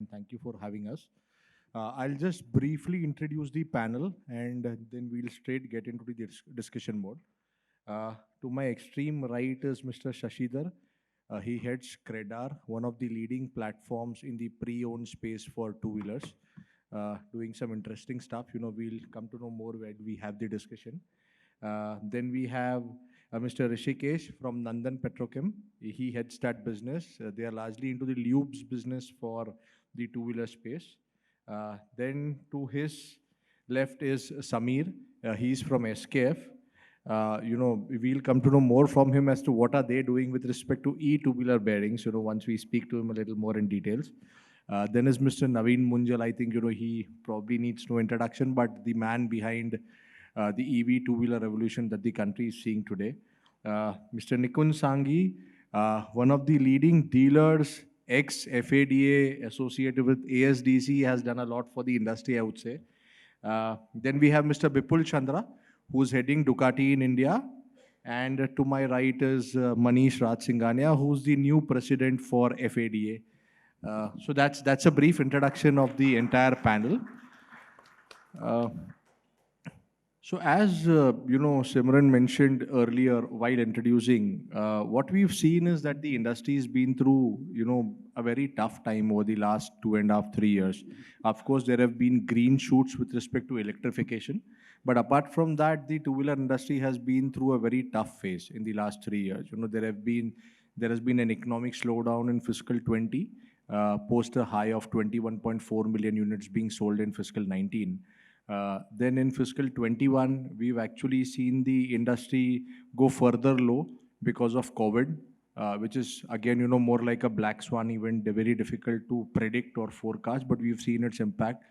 and thank you for having us. I'll just briefly introduce the panel and then we'll straight get into the discussion mode. To my extreme right is Mr. Shashidhar. He heads Credar, one of the leading platforms in the pre-owned space for two-wheelers, doing some interesting stuff. We'll come to know more when we have the discussion. Then we have Mr. Rishikesh from Nandan Petrochem. He heads that business. They are largely into the lubes business for the two-wheeler space. Then to his left is Samir. He's from SKF. We'll come to know more from him as to what are they doing with respect to two-wheeler bearings, once we speak to him a little more in details. Then is Mr. Naveen Munjal. I think, he probably needs no introduction, but the man behind the EV two-wheeler revolution that the country is seeing today. Mr. Nikun Sanghi, one of the leading dealers, ex-FADA associated with ASDC, has done a lot for the industry, I would say. Then we have Mr. Bipul Chandra, who's heading Ducati in India. And to my right is Manish Rajsinghania, who's the new president for FADA. So that's a brief introduction of the entire panel. So as Simran mentioned earlier while introducing, what we've seen is that the industry has been through, a very tough time over the last 2.5, 3 years. Of course, there have been green shoots with respect to electrification, but apart from that, the two-wheeler industry has been through a very tough phase in the last 3 years. There has been an economic slowdown in fiscal 20, post a high of 21.4 million units being sold in fiscal 19. Then in fiscal 21, we've actually seen the industry go further low because of COVID, which is again, more like a black swan event, very difficult to predict or forecast, but we've seen its impact.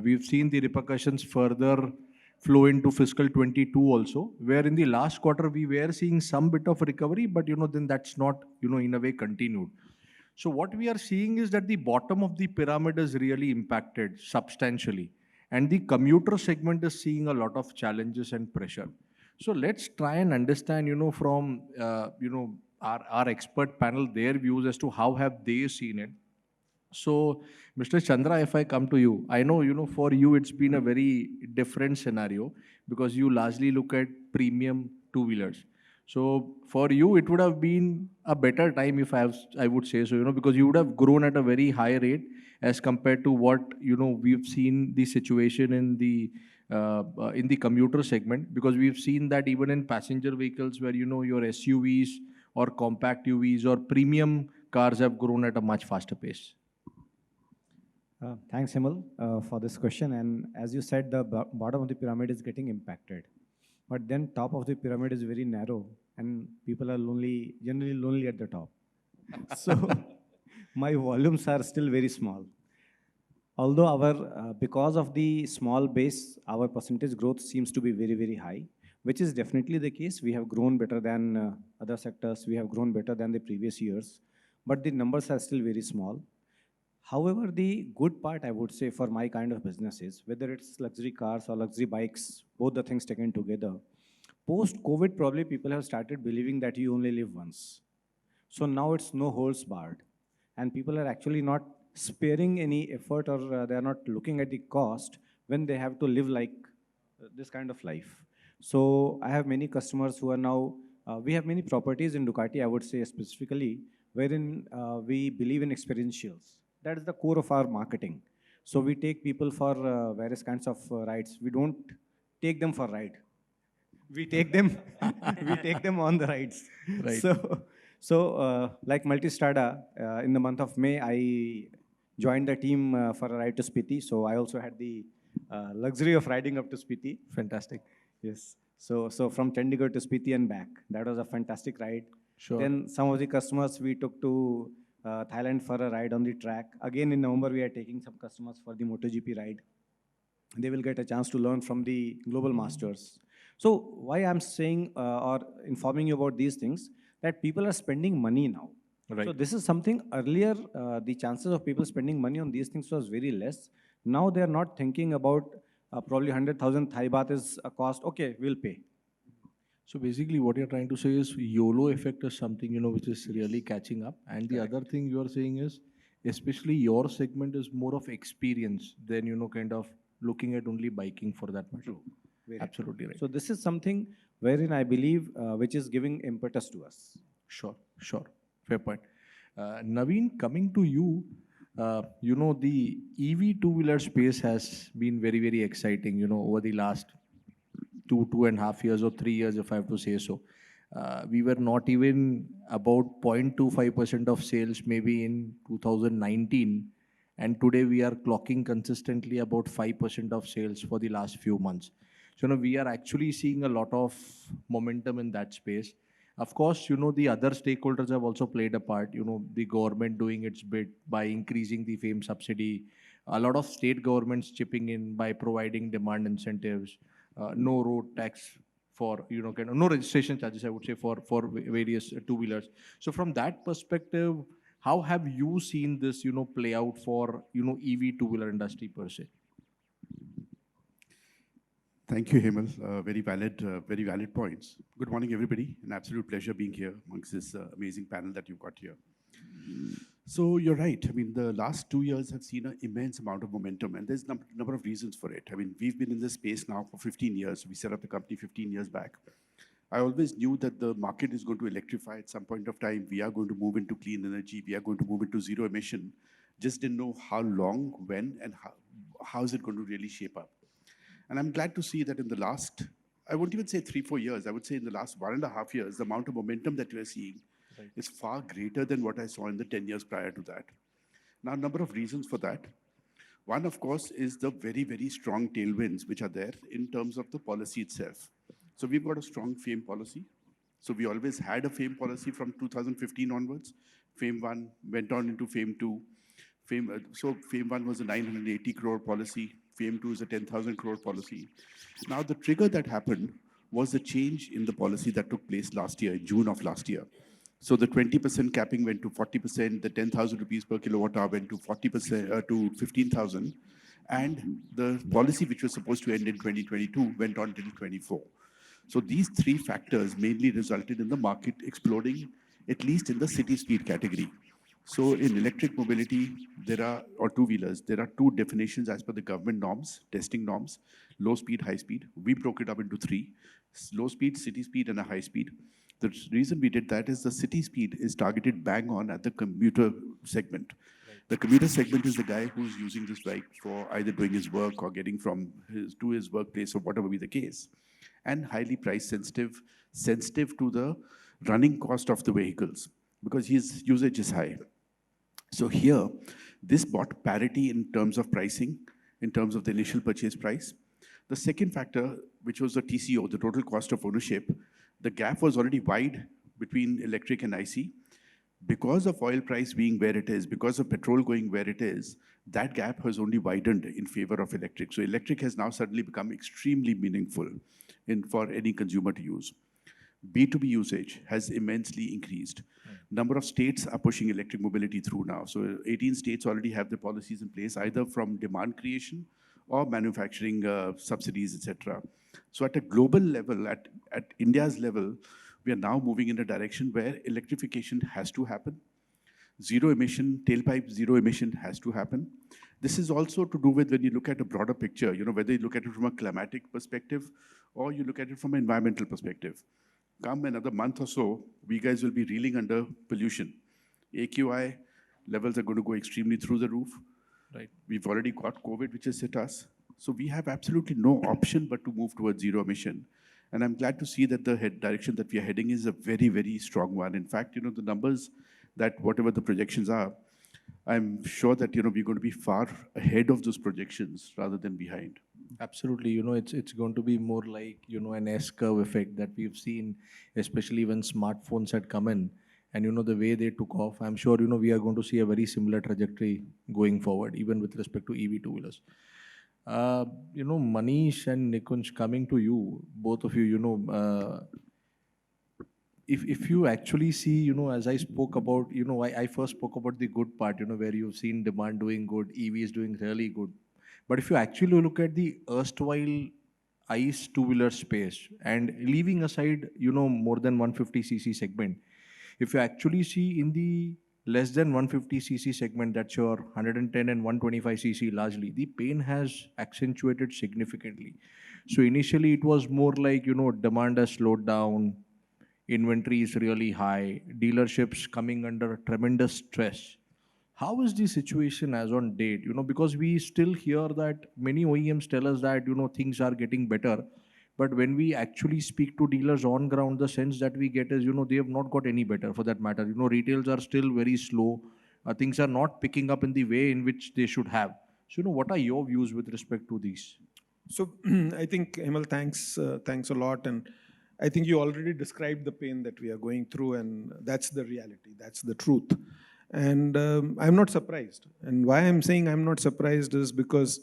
We've seen the repercussions further flow into fiscal 22 also, where in the last quarter we were seeing some bit of recovery, but then that's not, in a way continued. So what we are seeing is that the bottom of the pyramid is really impacted substantially. And the commuter segment is seeing a lot of challenges and pressure. So let's try and understand, from our expert panel, their views as to how have they seen it. So, Mr. Chandra, if I come to you, I know, for you it's been a very different scenario because you largely look at premium two-wheelers. So for you, it would have been a better time if I would say so, because you would have grown at a very high rate as compared to what, we've seen the situation in the commuter segment, because we've seen that even in passenger vehicles where, your SUVs or compact UVs or premium cars have grown at a much faster pace. Thanks, Himal, for this question. And as you said, the bottom of the pyramid is getting impacted. But then top of the pyramid is very narrow and people are generally lonely at the top. So my volumes are still very small. Although because of the small base, our percentage growth seems to be very, very high, which is definitely the case. We have grown better than other sectors. We have grown better than the previous years, but the numbers are still very small. However, the good part, I would say, for my kind of businesses, whether it's luxury cars or luxury bikes, both the things taken together, post-COVID, probably people have started believing that you only live once. So now it's no holds barred. And people are actually not sparing any effort or they are not looking at the cost when they have to live like this kind of life. So I have many customers who are now, we have many properties in Ducati, I would say specifically, wherein we believe in experientials. That is the core of our marketing. So we take people for various kinds of rides. We don't take them for ride. We take them, we take them on the rides. Right. So like Multistrada, in the month of May, I joined the team for a ride to Spiti. So I also had the luxury of riding up to Spiti. Fantastic. Yes. So from Chandigarh to Spiti and back, that was a fantastic ride. Sure. Then some of the customers we took to Thailand for a ride on the track. Again, in November, we are taking some customers for the MotoGP ride. They will get a chance to learn from the global masters. So why I'm saying or informing you about these things, that people are spending money now. Right. So this is something earlier, the chances of people spending money on these things was very less. Now they are not thinking about probably 100,000 Thai baht is a cost. Okay, we'll pay. So basically what you're trying to say is YOLO effect is something, which is really catching up. And the Correct. other thing you're saying is especially your segment is more of experience than, kind of looking at only biking for that matter. True. Very true. Absolutely right. So this is something wherein I believe which is giving impetus to us. Sure, sure. Fair point. Naveen, coming to you, the EV two-wheeler space has been very, very exciting, over the last 2.5 years or 3 years, if I have to say so. We were not even about 0.25% of sales maybe in 2019, and today we are clocking consistently about 5% of sales for the last few months. So, we are actually seeing a lot of momentum in that space. Of course, the other stakeholders have also played a part, the government doing its bit by increasing the FAME subsidy, a lot of state governments chipping in by providing demand incentives, no road tax for, kind of no registration charges, I would say, for various two-wheelers. So from that perspective, how have you seen this, play out for, EV two-wheeler industry per se? Thank you, Hemal. Very valid points. Good morning, everybody. An absolute pleasure being here amongst this amazing panel that you've got here. So you're right. I mean, the last 2 years have seen an immense amount of momentum, and there's a number of reasons for it. I mean, we've been in this space now for 15 years. We set up the company 15 years back. I always knew that the market is going to electrify at some point of time. We are going to move into clean energy. We are going to move into zero emission. Just didn't know how long, when, and how is it going to really shape up. And I'm glad to see that in the last, I wouldn't even say 3-4 years, I would say in the last 1.5 years, the amount of momentum that we are seeing is far greater than what I saw in the 10 years prior to that. Now, a number of reasons for that. One, of course, is the very, very strong tailwinds which are there in terms of the policy itself. So we've got a strong FAME policy. So we always had a FAME policy from 2015 onwards. FAME 1 went on into FAME 2. So FAME 1 was a 980 crore policy. FAME 2 is a 10,000 crore policy. Now, the trigger that happened was the change in the policy that took place last year, in June of last year. So the 20% capping went to 40%, the 10,000 rupees per kilowatt hour went to 40% to 15,000, and the policy which was supposed to end in 2022 went on till 24. So these three factors mainly resulted in the market exploding, at least in the city speed category. So in electric mobility, or two-wheelers, there are two definitions as per the government norms, testing norms, low speed, high speed. We broke it up into three: low speed, city speed, and a high speed. The reason we did that is the city speed is targeted bang on at the commuter segment. The commuter segment is the guy who's using this bike for either doing his work or getting from to his workplace or whatever be the case. And highly price sensitive to the running cost of the vehicles because his usage is high. So here, this brought parity in terms of pricing, in terms of the initial purchase price. The second factor, which was the TCO, the total cost of ownership, the gap was already wide between electric and IC. Because of oil price being where it is, because of petrol going where it is, that gap has only widened in favor of electric. So electric has now suddenly become extremely meaningful for any consumer to use. B2B usage has immensely increased. Number of states are pushing electric mobility through now. So 18 states already have the policies in place, either from demand creation or manufacturing subsidies, etc. So at a global level, at India's level, we are now moving in a direction where electrification has to happen. Zero emission, tailpipe zero emission has to happen. This is also to do with when you look at a broader picture, whether you look at it from a climatic perspective or you look at it from an environmental perspective. Come another month or so, we guys will be reeling under pollution. AQI levels are going to go extremely through the roof. Right. We've already got COVID, which has hit us. So we have absolutely no option but to move towards zero emission. And I'm glad to see that the direction that we are heading is a very, very strong one. In fact, the numbers that whatever the projections are, I'm sure that we're going to be far ahead of those projections rather than behind. Absolutely, it's going to be more like an S-curve effect that we've seen, especially when smartphones had come in, and the way they took off. I'm sure we are going to see a very similar trajectory going forward, even with respect to EV two-wheelers. Manish and Nikunj, coming to you, both of you, if you actually see, as I spoke about, I first spoke about the good part, where you've seen demand doing good, EV is doing really good. But if you actually look at the erstwhile ICE two-wheeler space and leaving aside, more than 150cc segment, if you actually see in the less than 150cc segment, that's your 110 and 125cc largely, the pain has accentuated significantly. So initially it was more like, demand has slowed down, inventory is really high, dealerships coming under tremendous stress. How is the situation as on date? Because we still hear that many OEMs tell us that, things are getting better. But when we actually speak to dealers on ground, the sense that we get is, they have not got any better for that matter. Retails are still very slow. Things are not picking up in the way in which they should have. So, what are your views with respect to these? So I think, Himal, thanks a lot. And I think you already described the pain that we are going through, and that's the reality, that's the truth. And I'm not surprised. And why I'm saying I'm not surprised is because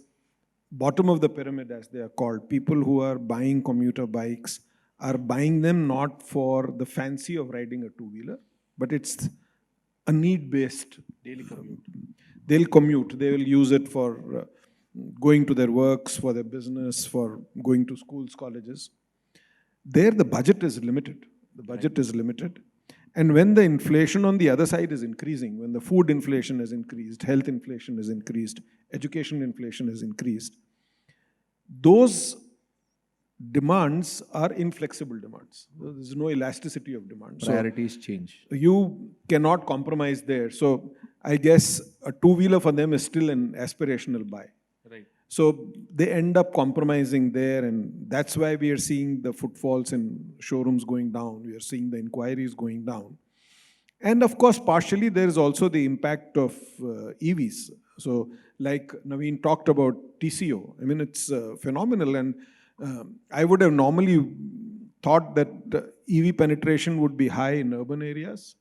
bottom of the pyramid, as they are called, people who are buying commuter bikes are buying them not for the fancy of riding a two-wheeler, but it's a need-based daily commute. They'll commute, they will use it for going to their works, for their business, for going to schools, colleges. There, the budget is limited. The budget is limited. And when the inflation on the other side is increasing, when the food inflation has increased, health inflation has increased, education inflation has increased, those demands are inflexible demands. There's no elasticity of demand. Priorities change. You cannot compromise there. So I guess a two-wheeler for them is still an aspirational buy. Right. So they end up compromising there, and that's why we are seeing the footfalls in showrooms going down. We are seeing the inquiries going down. And of course, partially there is also the impact of EVs. So like Naveen talked about TCO, I mean, it's phenomenal. And I would have normally thought that EV penetration would be high in urban areas.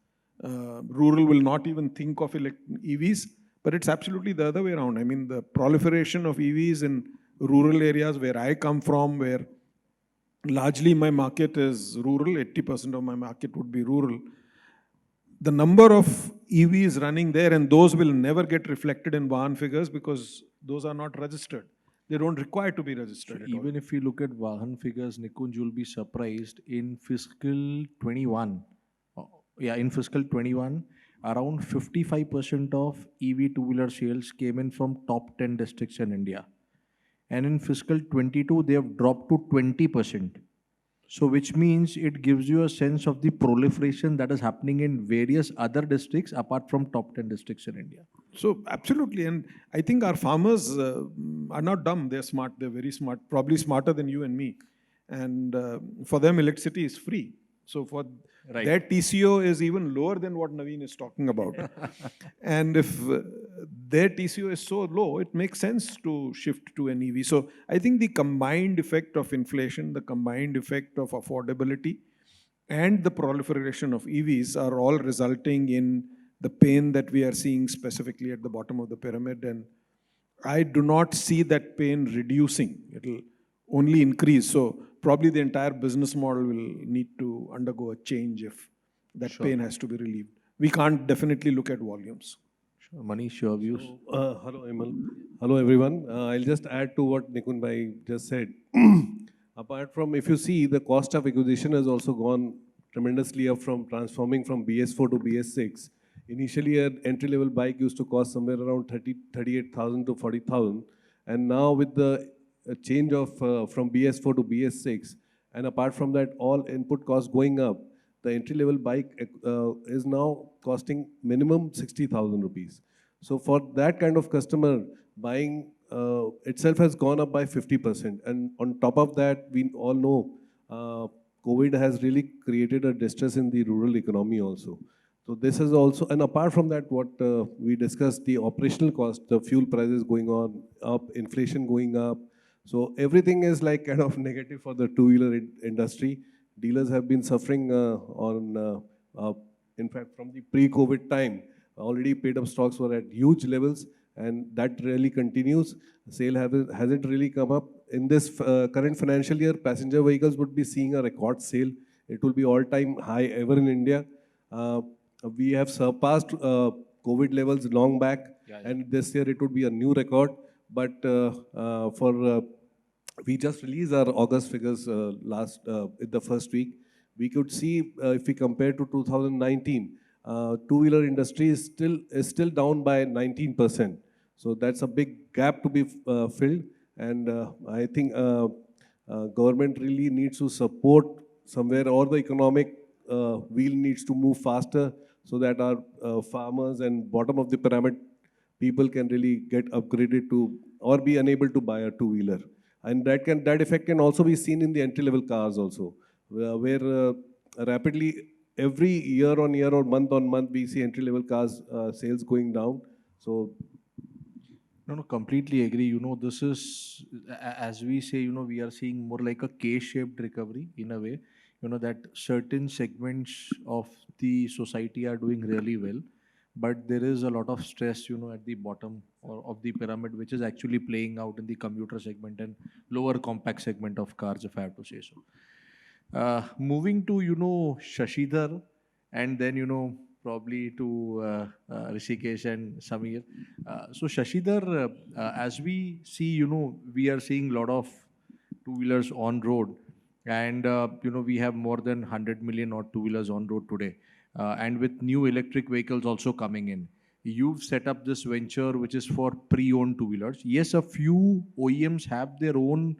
Rural will not even think of EVs. But it's absolutely the other way around. I mean, the proliferation of EVs in rural areas where I come from, where largely my market is rural, 80% of my market would be rural. The number of EVs running there, and those will never get reflected in Vahan figures because those are not registered. They don't require to be registered. So even if you look at Vahan figures, Nikunj, you'll be surprised in fiscal 21. In fiscal 21, around 55% of EV two-wheeler sales came in from top 10 districts in India. And in fiscal 22, they have dropped to 20%. So which means it gives you a sense of the proliferation that is happening in various other districts apart from top 10 districts in India. So absolutely. And I think our farmers are not dumb. They're smart. They're very smart, probably smarter than you and me. And for them, electricity is free. So for their TCO is even lower than what Naveen is talking about. And if their TCO is so low, it makes sense to shift to an EV. So I think the combined effect of inflation, the combined effect of affordability, and the proliferation of EVs are all resulting in the pain that we are seeing specifically at the bottom of the pyramid. And I do not see that pain reducing. It'll only increase. So probably the entire business model will need to undergo a change if that pain has to be relieved. We can't definitely look at volumes. Sure. Manish, your views? Hello, Emal. Hello, everyone. I'll just add to what Nikun Bhai just said. Apart from, if you see, the cost of acquisition has also gone tremendously up from transforming from BS4 to BS6. Initially, an entry-level bike used to cost somewhere around 38,000 to 40,000. And now with the change of from BS4 to BS6, and apart from that, all input costs going up, the entry-level bike is now costing minimum 60,000 rupees. So for that kind of customer, buying itself has gone up by 50%. And on top of that, we all know COVID has really created a distress in the rural economy also. So this is also, and apart from that, what we discussed, the operational cost, the fuel prices going on up, inflation going up. So everything is like kind of negative for the two-wheeler industry. Dealers have been suffering in fact, from the pre-COVID time, already paid up stocks were at huge levels, and that really continues. Sale hasn't really come up. In this current financial year, passenger vehicles would be seeing a record sale. It will be all-time high ever in India. We have surpassed COVID levels long back, and this year it would be a new record. But we just released our August figures in the first week. We could see, if we compare to 2019, two-wheeler industry is still down by 19%. So that's a big gap to be filled, and I think government really needs to support somewhere, or the economic wheel needs to move faster so that our farmers and bottom of the pyramid people can really get upgraded to or be unable to buy a two-wheeler. And that effect can also be seen in the entry-level cars also, where rapidly every year on year or month on month we see entry-level cars sales going down. So No, completely agree. This is, as we say, we are seeing more like a K-shaped recovery in a way, that certain segments of the society are doing really well, but there is a lot of stress, at the bottom or of the pyramid, which is actually playing out in the commuter segment and lower compact segment of cars, if I have to say so. Moving to, Shashidhar, and then, probably to Rishikesh and Samir. So Shashidhar, as we see, we are seeing a lot of two-wheelers on road, and, we have more than 100 million odd two-wheelers on road today. And with new electric vehicles also coming in, you've set up this venture which is for pre-owned two-wheelers. Yes, a few OEMs have their own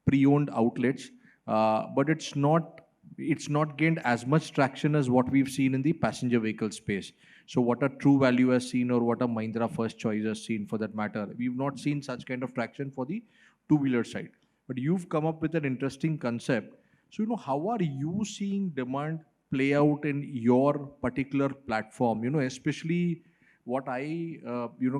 pre-owned outlets, but it's not gained as much traction as what we've seen in the passenger vehicle space. So what a True Value has seen, or what a Mahindra First Choice has seen for that matter, we've not seen such kind of traction for the two-wheeler side. But you've come up with an interesting concept. So, how are you seeing demand play out in your particular platform? Especially what I,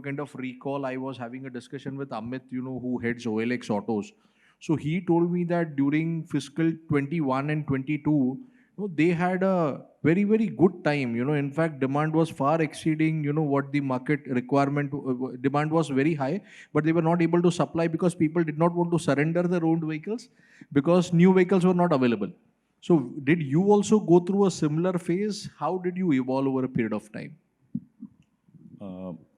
kind of recall, I was having a discussion with Amit, who heads OLX Autos. So he told me that during fiscal 21 and 22, they had a very, very good time. In fact, demand was far exceeding, what the market requirement, demand was very high, but they were not able to supply because people did not want to surrender their own vehicles because new vehicles were not available. So did you also go through a similar phase? How did you evolve over a period of time?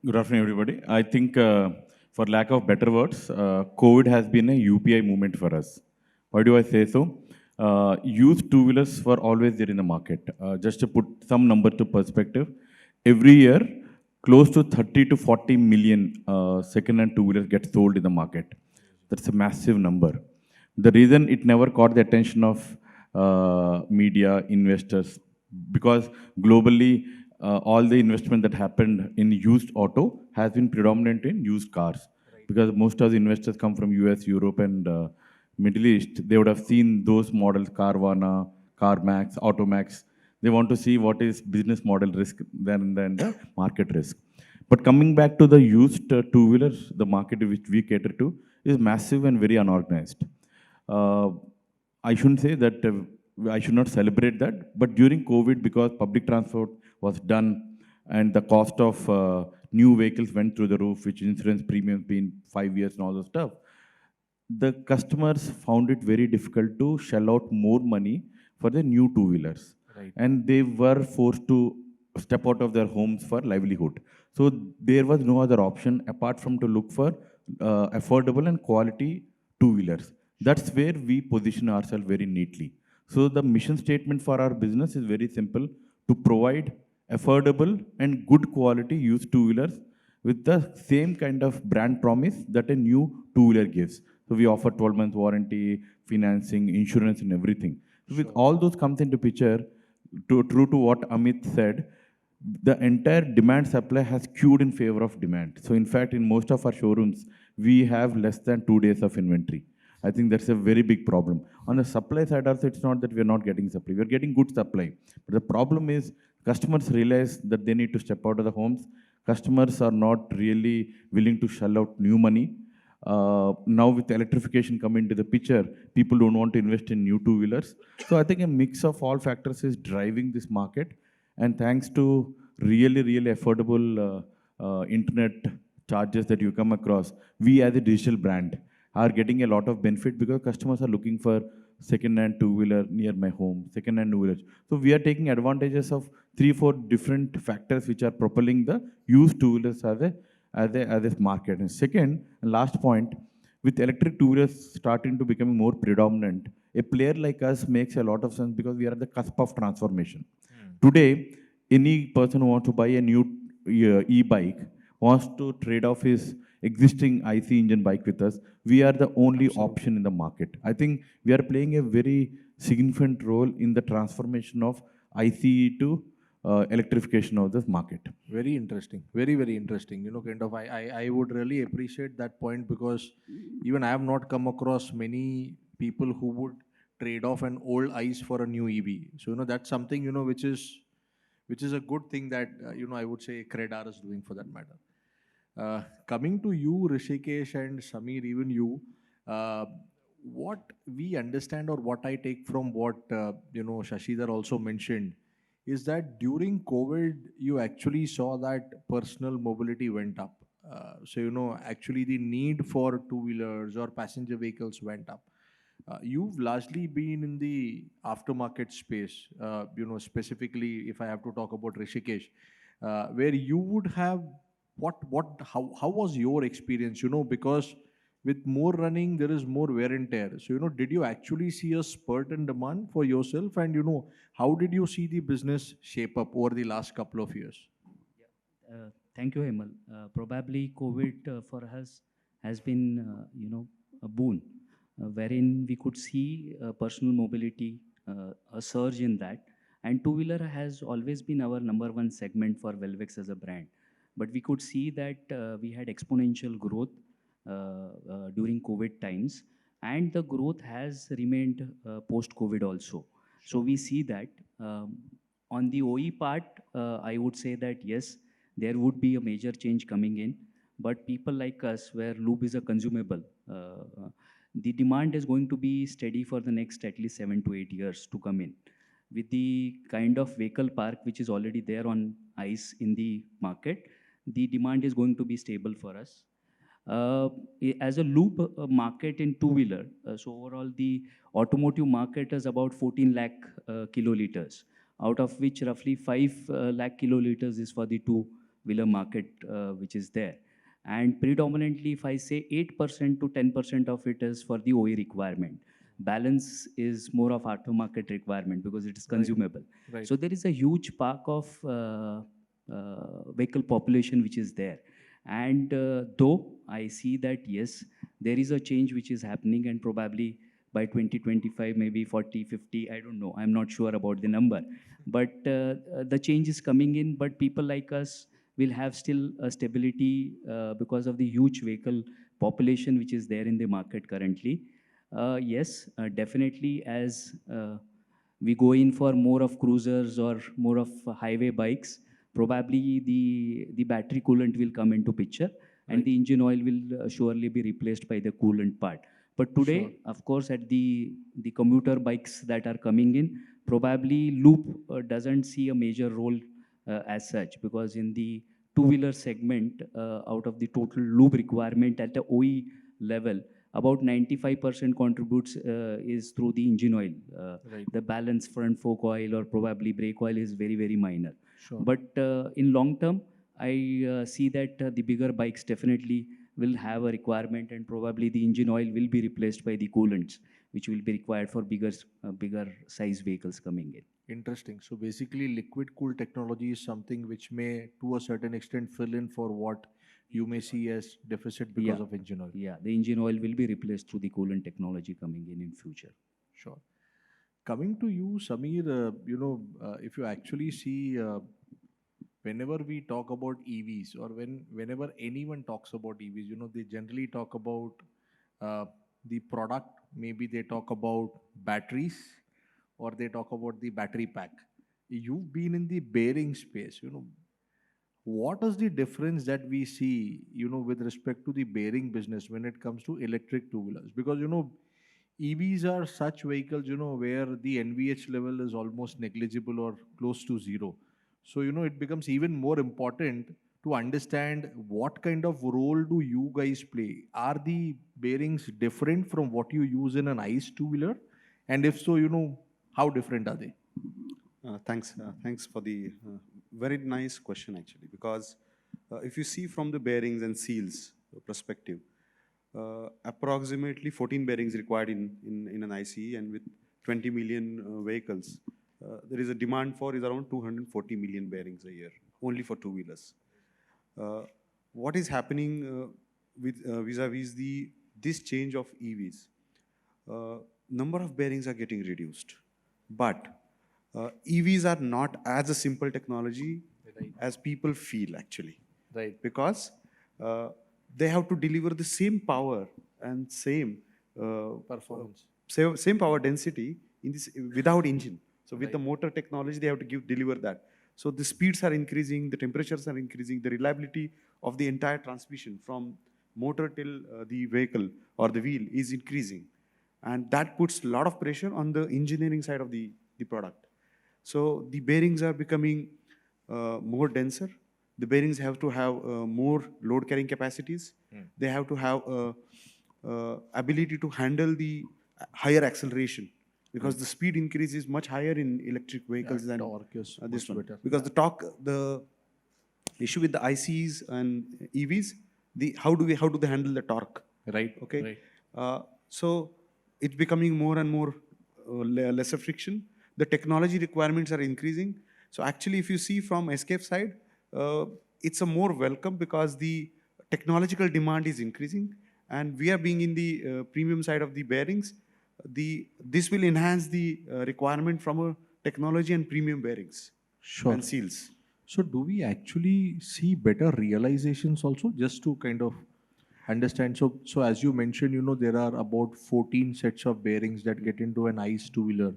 Good afternoon, everybody. I think, for lack of better words, COVID has been a UPI movement for us. Why do I say so? Used two-wheelers were always there in the market. Just to put some number to perspective, every year, close to 30 to 40 million second-hand two-wheelers get sold in the market. That's a massive number. The reason it never caught the attention of media, investors, because globally, all the investment that happened in used auto has been predominant in used cars. Right. Because most of the investors come from US, Europe, and Middle East. They would have seen those models, Carvana, CarMax, Automax. They want to see what is business model risk than the market risk. But coming back to the used two-wheelers, the market which we cater to is massive and very unorganized. I shouldn't say that I should not celebrate that, but during COVID, because public transport was done and the cost of new vehicles went through the roof, which insurance premiums been 5 years and all those stuff, the customers found it very difficult to shell out more money for the new two-wheelers. Right. And they were forced to step out of their homes for livelihood. So there was no other option apart from to look for affordable and quality two-wheelers. That's where we position ourselves very neatly. So the mission statement for our business is very simple: to provide affordable and good quality used two-wheelers with the same kind of brand promise that a new two-wheeler gives. So we offer 12-month warranty, financing, insurance, and everything. So with all those comes into picture, true to what Amit said, the entire demand supply has queued in favor of demand. So in fact, in most of our showrooms, we have less than 2 days of inventory. I think that's a very big problem. On the supply side also, it's not that we're not getting supply. We're getting good supply. But the problem is customers realize that they need to step out of the homes. Customers are not really willing to shell out new money. Now with electrification coming into the picture, people don't want to invest in new two-wheelers. So I think a mix of all factors is driving this market. And thanks to really, really affordable internet charges that you come across, we as a digital brand are getting a lot of benefit because customers are looking for second-hand two-wheeler near my home, second-hand two-wheelers. So we are taking advantages of 3-4 different factors which are propelling the used two-wheelers as a market. And second, and last point, with electric two-wheelers starting to become more predominant, a player like us makes a lot of sense because we are at the cusp of transformation. Today, any person who wants to buy a new e-bike wants to trade off his existing IC engine bike with us, we are the only option in the market. I think we are playing a very significant role in the transformation of ICE to electrification of this market. Very interesting. Very, very interesting. Kind of, I would really appreciate that point because even I have not come across many people who would trade off an old ICE for a new EV. So, that's something, which is a good thing that, I would say Credar is doing for that matter. Coming to you, Rishikesh and Samir, even you, uh, what we understand or what I take from what, Shashidhar also mentioned is that during COVID, you actually saw that personal mobility went up. So, actually the need for two-wheelers or passenger vehicles went up. You've largely been in the aftermarket space, specifically if I have to talk about Rishikesh, where you would have how was your experience? Because with more running, there is more wear and tear. So, did you actually see a spurt in demand for yourself? And, how did you see the business shape up over the last couple of years? Thank you, Hemal. Probably COVID for us has been, a boon, wherein we could see personal mobility, a surge in that. And two-wheeler has always been our number one segment for Velvex as a brand. But we could see that we had exponential growth during COVID times, and the growth has remained post-COVID also. So we see that on the OE part, I would say that yes, there would be a major change coming in. But people like us, where lube is a consumable, the demand is going to be steady for the next at least 7 to 8 years to come in. With the kind of vehicle park which is already there on ICE in the market, the demand is going to be stable for us. As a loop market in two-wheeler, so overall the automotive market is about 14 lakh kiloliters, out of which roughly 5 lakh kiloliters is for the two-wheeler market which is there. And predominantly, if I say 8% to 10% of it is for the OE requirement. Balance is more of aftermarket requirement because it is consumable. Right. So there is a huge park of vehicle population which is there. And though I see that, yes, there is a change which is happening, and probably by 2025, maybe 40, 50, I don't know. I'm not sure about the number. But the change is coming in, but people like us will have still a stability because of the huge vehicle population which is there in the market currently. Yes, definitely as we go in for more of cruisers or more of highway bikes, probably the battery coolant will come into picture, and the engine oil will surely be replaced by the coolant part. But today, Sure. of course, at the commuter bikes that are coming in, probably loop doesn't see a major role as such, because in the two-wheeler segment, out of the total lube requirement at the OE level, about 95% contributes is through the engine oil. Right. The balance front fork oil or probably brake oil is very, very minor. Sure. But in long term, I see that the bigger bikes definitely will have a requirement, and probably the engine oil will be replaced by the coolants, which will be required for bigger size vehicles coming in. Interesting. So basically, liquid cool technology is something which may, to a certain extent, fill in for what you may see as deficit because Yeah. of engine oil. Yeah, the engine oil will be replaced through the coolant technology coming in future. Sure. Coming to you, Samir, if you actually see, whenever we talk about EVs or whenever anyone talks about EVs, they generally talk about uh, the product. Maybe they talk about batteries or they talk about the battery pack. You've been in the bearing space, what is the difference that we see, with respect to the bearing business when it comes to electric two-wheelers? Because, EVs are such vehicles, where the NVH level is almost negligible or close to zero. So, it becomes even more important to understand what kind of role do you guys play? Are the bearings different from what you use in an ICE two-wheeler? And if so, how different are they? Thanks for the very nice question actually, because if you see from the bearings and seals perspective, approximately 14 bearings required in an ICE, and with 20 million vehicles, there is a demand for is around 240 million bearings a year, only for two-wheelers. What is happening vis-a-vis this change of EVs? Number of bearings are getting reduced, but EVs are not as a simple technology as people feel actually. Right. Because they have to deliver the same power and same Performance. same power density in this without engine. So with the motor technology, they have to deliver that. So the speeds are increasing, the temperatures are increasing, the reliability of the entire transmission from motor till the vehicle or the wheel is increasing. And that puts a lot of pressure on the engineering side of the product. So the bearings are becoming more denser. The bearings have to have more load carrying capacities. They have to have ability to handle the higher acceleration, because the speed increase is much higher in electric vehicles than torque is this much one. better. Because the torque, the issue with the ICs and EVs, how do they handle the torque? Right. Okay. Right. So it's becoming more and more lesser friction. The technology requirements are increasing. So actually, if you see from Escape side, it's a more welcome because the technological demand is increasing, and we are being in the premium side of the bearings. This will enhance the requirement from a technology and premium bearings and seals. So do we actually see better realizations also, just to kind of understand? So as you mentioned, there are about 14 sets of bearings that get into an ICE two-wheeler,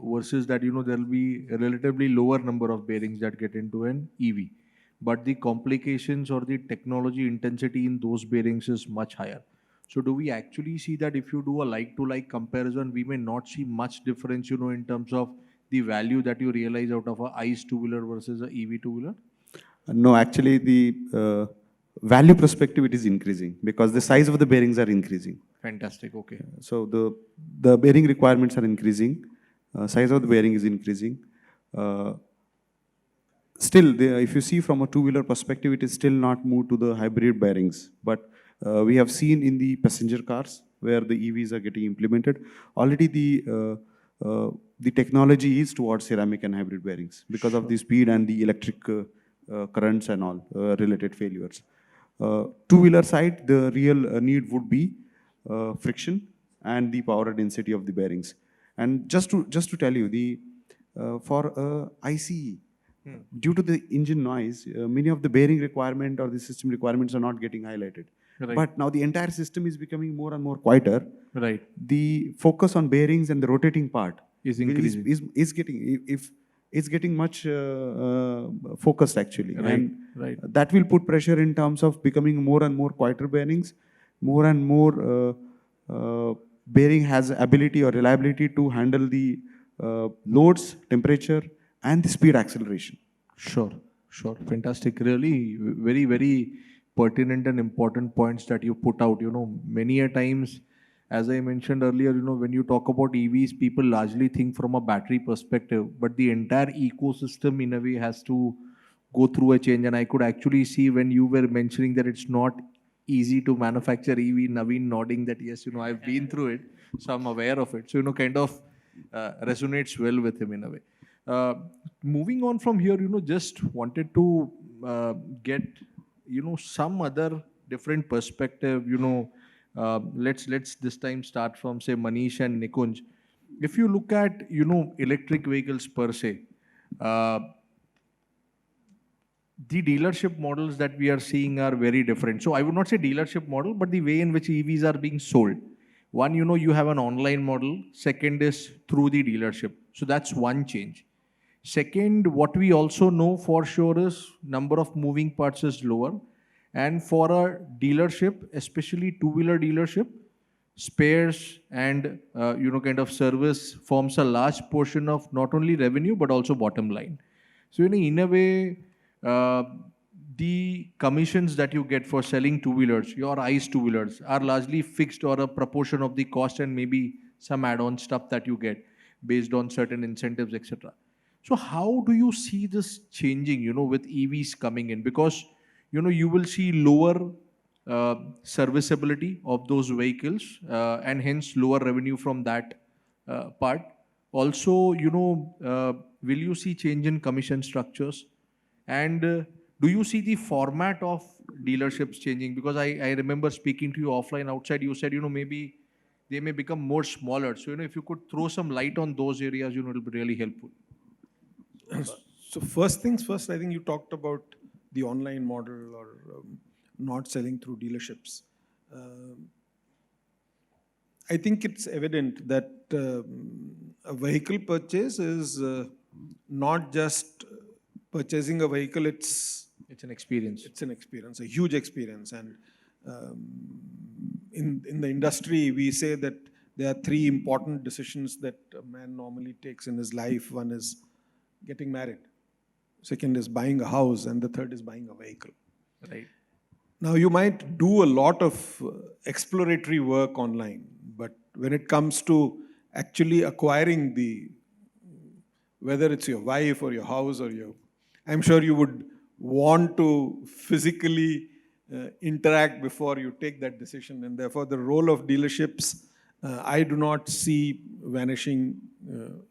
versus that, there will be a relatively lower number of bearings that get into an EV. But the complications or the technology intensity in those bearings is much higher. So do we actually see that if you do a like-to-like comparison, we may not see much difference, in terms of the value that you realize out of a ICE two-wheeler versus a EV two-wheeler? No, actually, the value perspective, it is increasing because the size of the bearings are increasing. Fantastic. Okay. So the bearing requirements are increasing, size of the bearing is increasing. Still, if you see from a two-wheeler perspective, it is still not moved to the hybrid bearings. But we have seen in the passenger cars where the EVs are getting implemented, already the technology is towards ceramic and hybrid bearings because of the speed and the electric currents and all related failures. Two-wheeler side, the real need would be friction and the power density of the bearings. And just to tell you, for ICE, due to the engine noise, many of the bearing requirement or the system requirements are not getting highlighted. Right. But now the entire system is becoming more and more quieter. Right. The focus on bearings and the rotating part Is increasing. is getting much focused actually. Right. And Right. that will put pressure in terms of becoming more and more quieter bearings, more and more bearing has ability or reliability to handle the loads, temperature, and the speed acceleration. Sure. Fantastic. Really, very, very pertinent and important points that you put out. Many a times, as I mentioned earlier, when you talk about EVs, people largely think from a battery perspective, but the entire ecosystem in a way has to go through a change. And I could actually see when you were mentioning that it's not easy to manufacture EV, Naveen nodding that yes, I've been through it, so I'm aware of it. So, kind of resonates well with him in a way. Moving on from here, just wanted to get, some other different perspective. Let's this time start from, say, Manish and Nikunj. If you look at, electric vehicles per se, the dealership models that we are seeing are very different. So I would not say dealership model, but the way in which EVs are being sold. One, you have an online model. Second is through the dealership. So that's one change. Second, what we also know for sure is number of moving parts is lower. And for a dealership, especially two-wheeler dealership, spares and kind of service forms a large portion of not only revenue but also bottom line. So in a way, the commissions that you get for selling two-wheelers, your ICE two-wheelers, are largely fixed or a proportion of the cost and maybe some add-on stuff that you get based on certain incentives, etc. So how do you see this changing, with EVs coming in? Because, you will see lower serviceability of those vehicles and hence lower revenue from that part. Also, will you see change in commission structures? And do you see the format of dealerships changing? Because I remember speaking to you offline outside, you said, maybe they may become more smaller. So, if you could throw some light on those areas, it'll be really helpful. So first things first, I think you talked about the online model or not selling through dealerships. I think it's evident that a vehicle purchase is not just purchasing a vehicle, it's It's an experience. an experience, a huge experience. And in the industry, we say that there are three important decisions that a man normally takes in his life. One is getting married, second is buying a house, and the third is buying a vehicle. Right. Now, you might do a lot of exploratory work online, but when it comes to actually acquiring whether it's your wife or your house or I'm sure you would want to physically interact before you take that decision, and therefore the role of dealerships, I do not see vanishing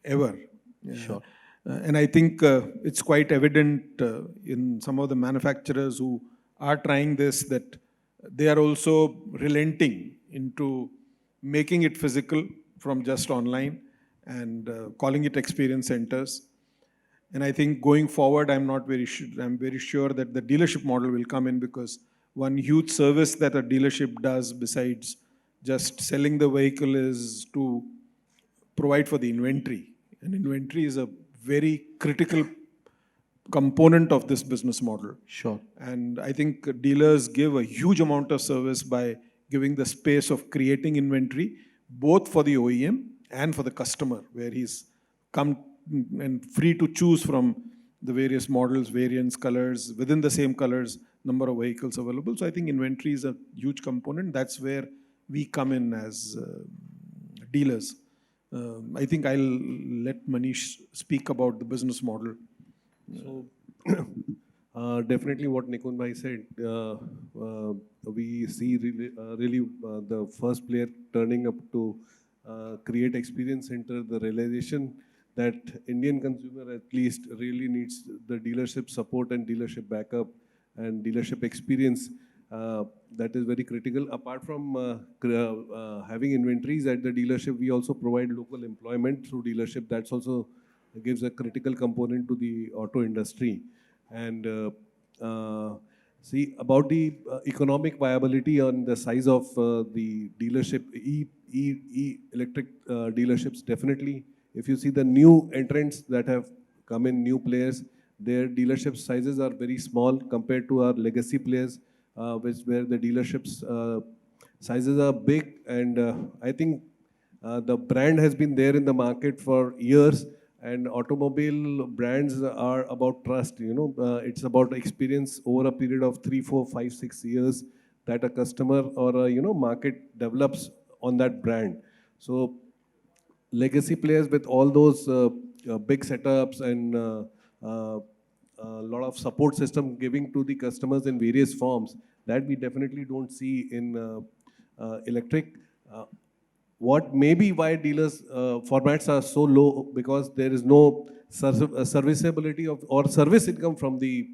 ever. Sure. And I think it's quite evident in some of the manufacturers who are trying this that they are also relenting into making it physical from just online and calling it experience centers. And I think going forward, I'm very sure that the dealership model will come in, because one huge service that a dealership does besides just selling the vehicle is to provide for the inventory. And inventory is a very critical component of this business model. Sure. And I think dealers give a huge amount of service by giving the space of creating inventory, both for the OEM and for the customer, where he's come and free to choose from the various models, variants, colors, within the same colors, number of vehicles available. So I think inventory is a huge component. That's where we come in as dealers. I think I'll let Manish speak about the business model. So, definitely what Nikun bhai said, we see really the first player turning up to create experience center, the realization that Indian consumer at least really needs the dealership support and dealership backup and dealership experience. That is very critical. Apart from having inventories at the dealership, we also provide local employment through dealership. That's also gives a critical component to the auto industry. And see, about the economic viability on the size of the dealership, electric dealerships, definitely. If you see the new entrants that have come in, new players, their dealership sizes are very small compared to our legacy players, where the dealerships sizes are big. And I think the brand has been there in the market for years. And automobile brands are about trust, it's about experience over a period of 3, 4, 5, 6 years that a customer or a, market develops on that brand. So legacy players with all those big setups and a lot of support system giving to the customers in various forms, that we definitely don't see in electric. What may be why dealers formats are so low, because there is no serviceability of or service income from the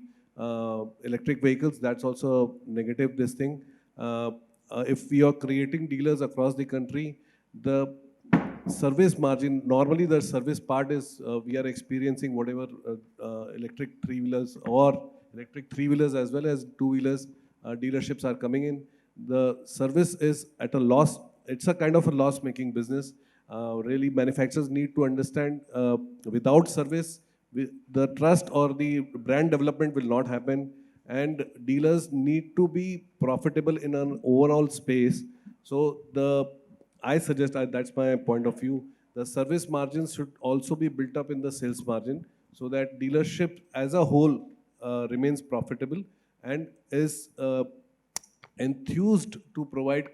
electric vehicles. That's also negative this thing. If we are creating dealers across the country, the service margin, normally the service part is we are experiencing whatever electric three-wheelers or electric three-wheelers as well as two-wheelers dealerships are coming in. The service is at a loss. It's a kind of a loss-making business. Really, manufacturers need to understand without service, the trust or the brand development will not happen. And dealers need to be profitable in an overall space. So I suggest, that's my point of view, the service margins should also be built up in the sales margin so that dealership as a whole remains profitable and is enthused to provide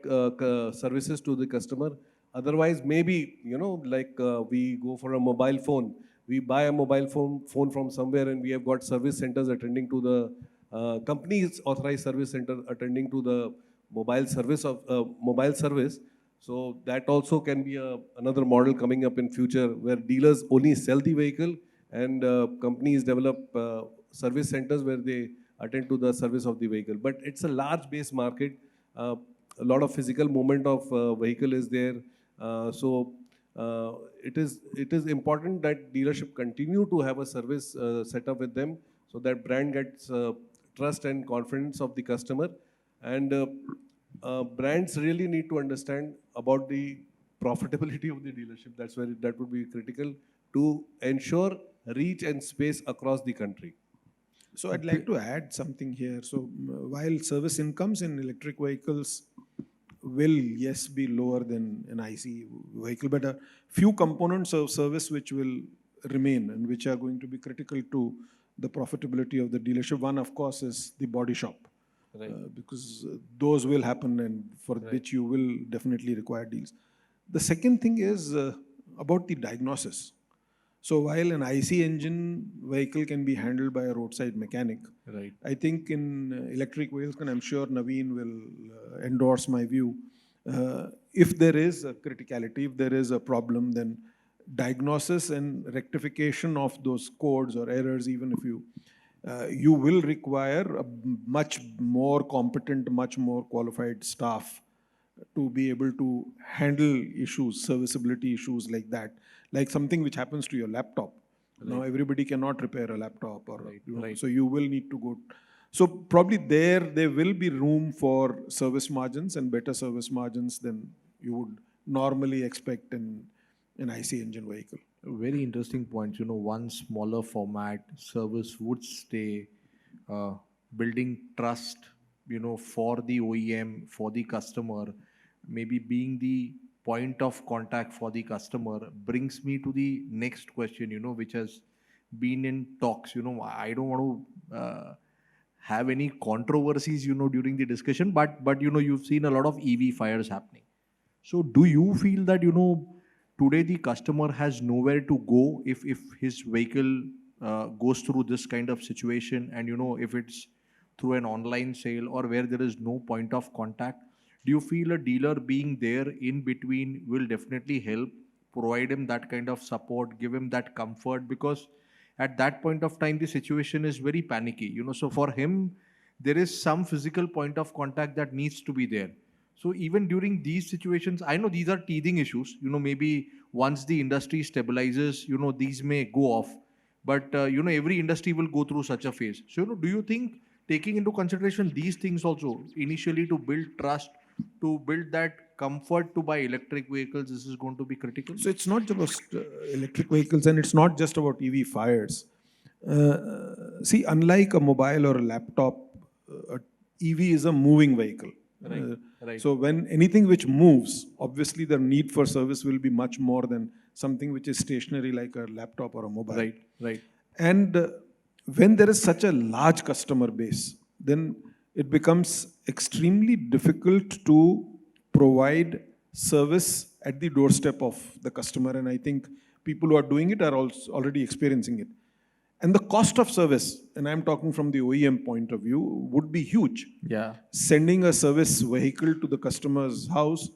services to the customer. Otherwise, maybe, we go for a mobile phone, we buy a mobile phone from somewhere and we have got service centers attending to the company's authorized service center attending to the mobile service. So that also can be another model coming up in future where dealers only sell the vehicle and companies develop service centers where they attend to the service of the vehicle. But it's a large base market. Uh, a lot of physical movement of vehicle is there. It is important that dealership continue to have a service set up with them so that brand gets trust and confidence of the customer. And brands really need to understand about the profitability of the dealership. That would be critical to ensure reach and space across the country. So I'd like to add something here. So while service incomes in electric vehicles will, yes, be lower than an IC vehicle, but a few components of service which will remain and which are going to be critical to the profitability of the dealership. One, of course, is the body shop. Right. Because those will happen and for which you will definitely require deals. The second thing is about the diagnosis. So while an IC engine vehicle can be handled by a roadside mechanic, Right. I think in electric vehicles, and I'm sure Naveen will endorse my view, if there is a criticality, if there is a problem, then diagnosis and rectification of those codes or errors, even if you will require a much more competent, much more qualified staff to be able to handle issues, serviceability issues like that, like something which happens to your laptop. Now everybody cannot repair a laptop, or so you will need to go. So probably there will be room for service margins and better service margins than you would normally expect in an IC engine vehicle. Very interesting point. One smaller format service would stay, building trust, for the OEM, for the customer, maybe being the point of contact for the customer brings me to the next question, which has been in talks. I don't want to have any controversies, during the discussion, but you've seen a lot of EV fires happening. So do you feel that, today the customer has nowhere to go if his vehicle goes through this kind of situation, and if it's through an online sale or where there is no point of contact, do you feel a dealer being there in between will definitely help provide him that kind of support, give him that comfort? Because at that point of time the situation is very panicky, so for him there is some physical point of contact that needs to be there. So even during these situations, I know these are teething issues. Maybe once the industry stabilizes, these may go off. But every industry will go through such a phase. So do you think taking into consideration these things also initially to build trust, to build that comfort to buy electric vehicles, this is going to be critical? So it's not just electric vehicles, and it's not just about EV fires. See, unlike a mobile or a laptop, EV is a moving vehicle. Right. So when anything which moves, obviously the need for service will be much more than something which is stationary like a laptop or a mobile. Right. And when there is such a large customer base, then it becomes extremely difficult to provide service at the doorstep of the customer. And I think people who are doing it are also already experiencing it. And the cost of service, and I'm talking from the OEM point of view, would be huge. Yeah. Sending a service vehicle to the customer's house,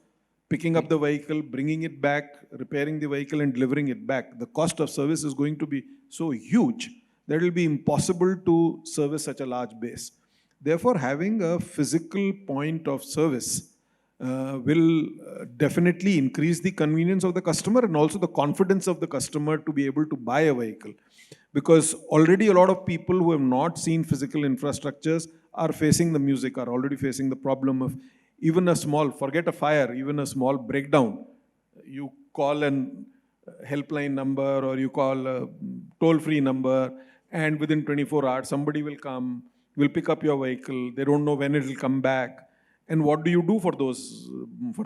picking up the vehicle, bringing it back, repairing the vehicle and delivering it back. The cost of service is going to be so huge that it will be impossible to service such a large base. Therefore, having a physical point of service will definitely increase the convenience of the customer and also the confidence of the customer to be able to buy a vehicle. Because already a lot of people who have not seen physical infrastructures are facing the music, are already facing the problem of even a small, forget a fire, even a small breakdown. You call an helpline number or you call a toll-free number, and within 24 hours somebody will come, will pick up your vehicle. They don't know when it will come back. And what do you do for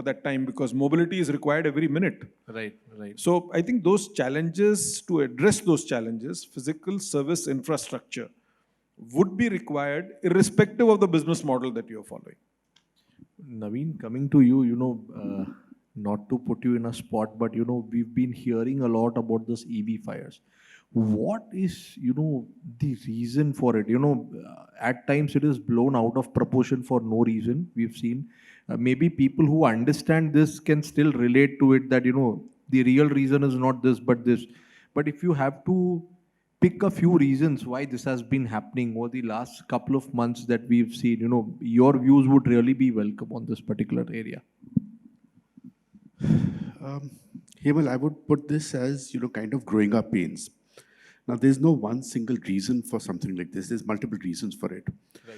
that time? Because mobility is required every minute. Right. So I think those challenges, to address those challenges, physical service infrastructure would be required irrespective of the business model that you're following. Naveen, coming to you, not to put you in a spot, but we've been hearing a lot about this EV fires. What is, the reason for it? At times it is blown out of proportion for no reason, we've seen. maybe people who understand this can still relate to it, that the real reason is not this but this. But if you have to pick a few reasons why this has been happening over the last couple of months that we've seen, your views would really be welcome on this particular area. Hemal, I would put this as, kind of growing up pains. Now, there's no one single reason for something like this. There's multiple reasons for it. Right.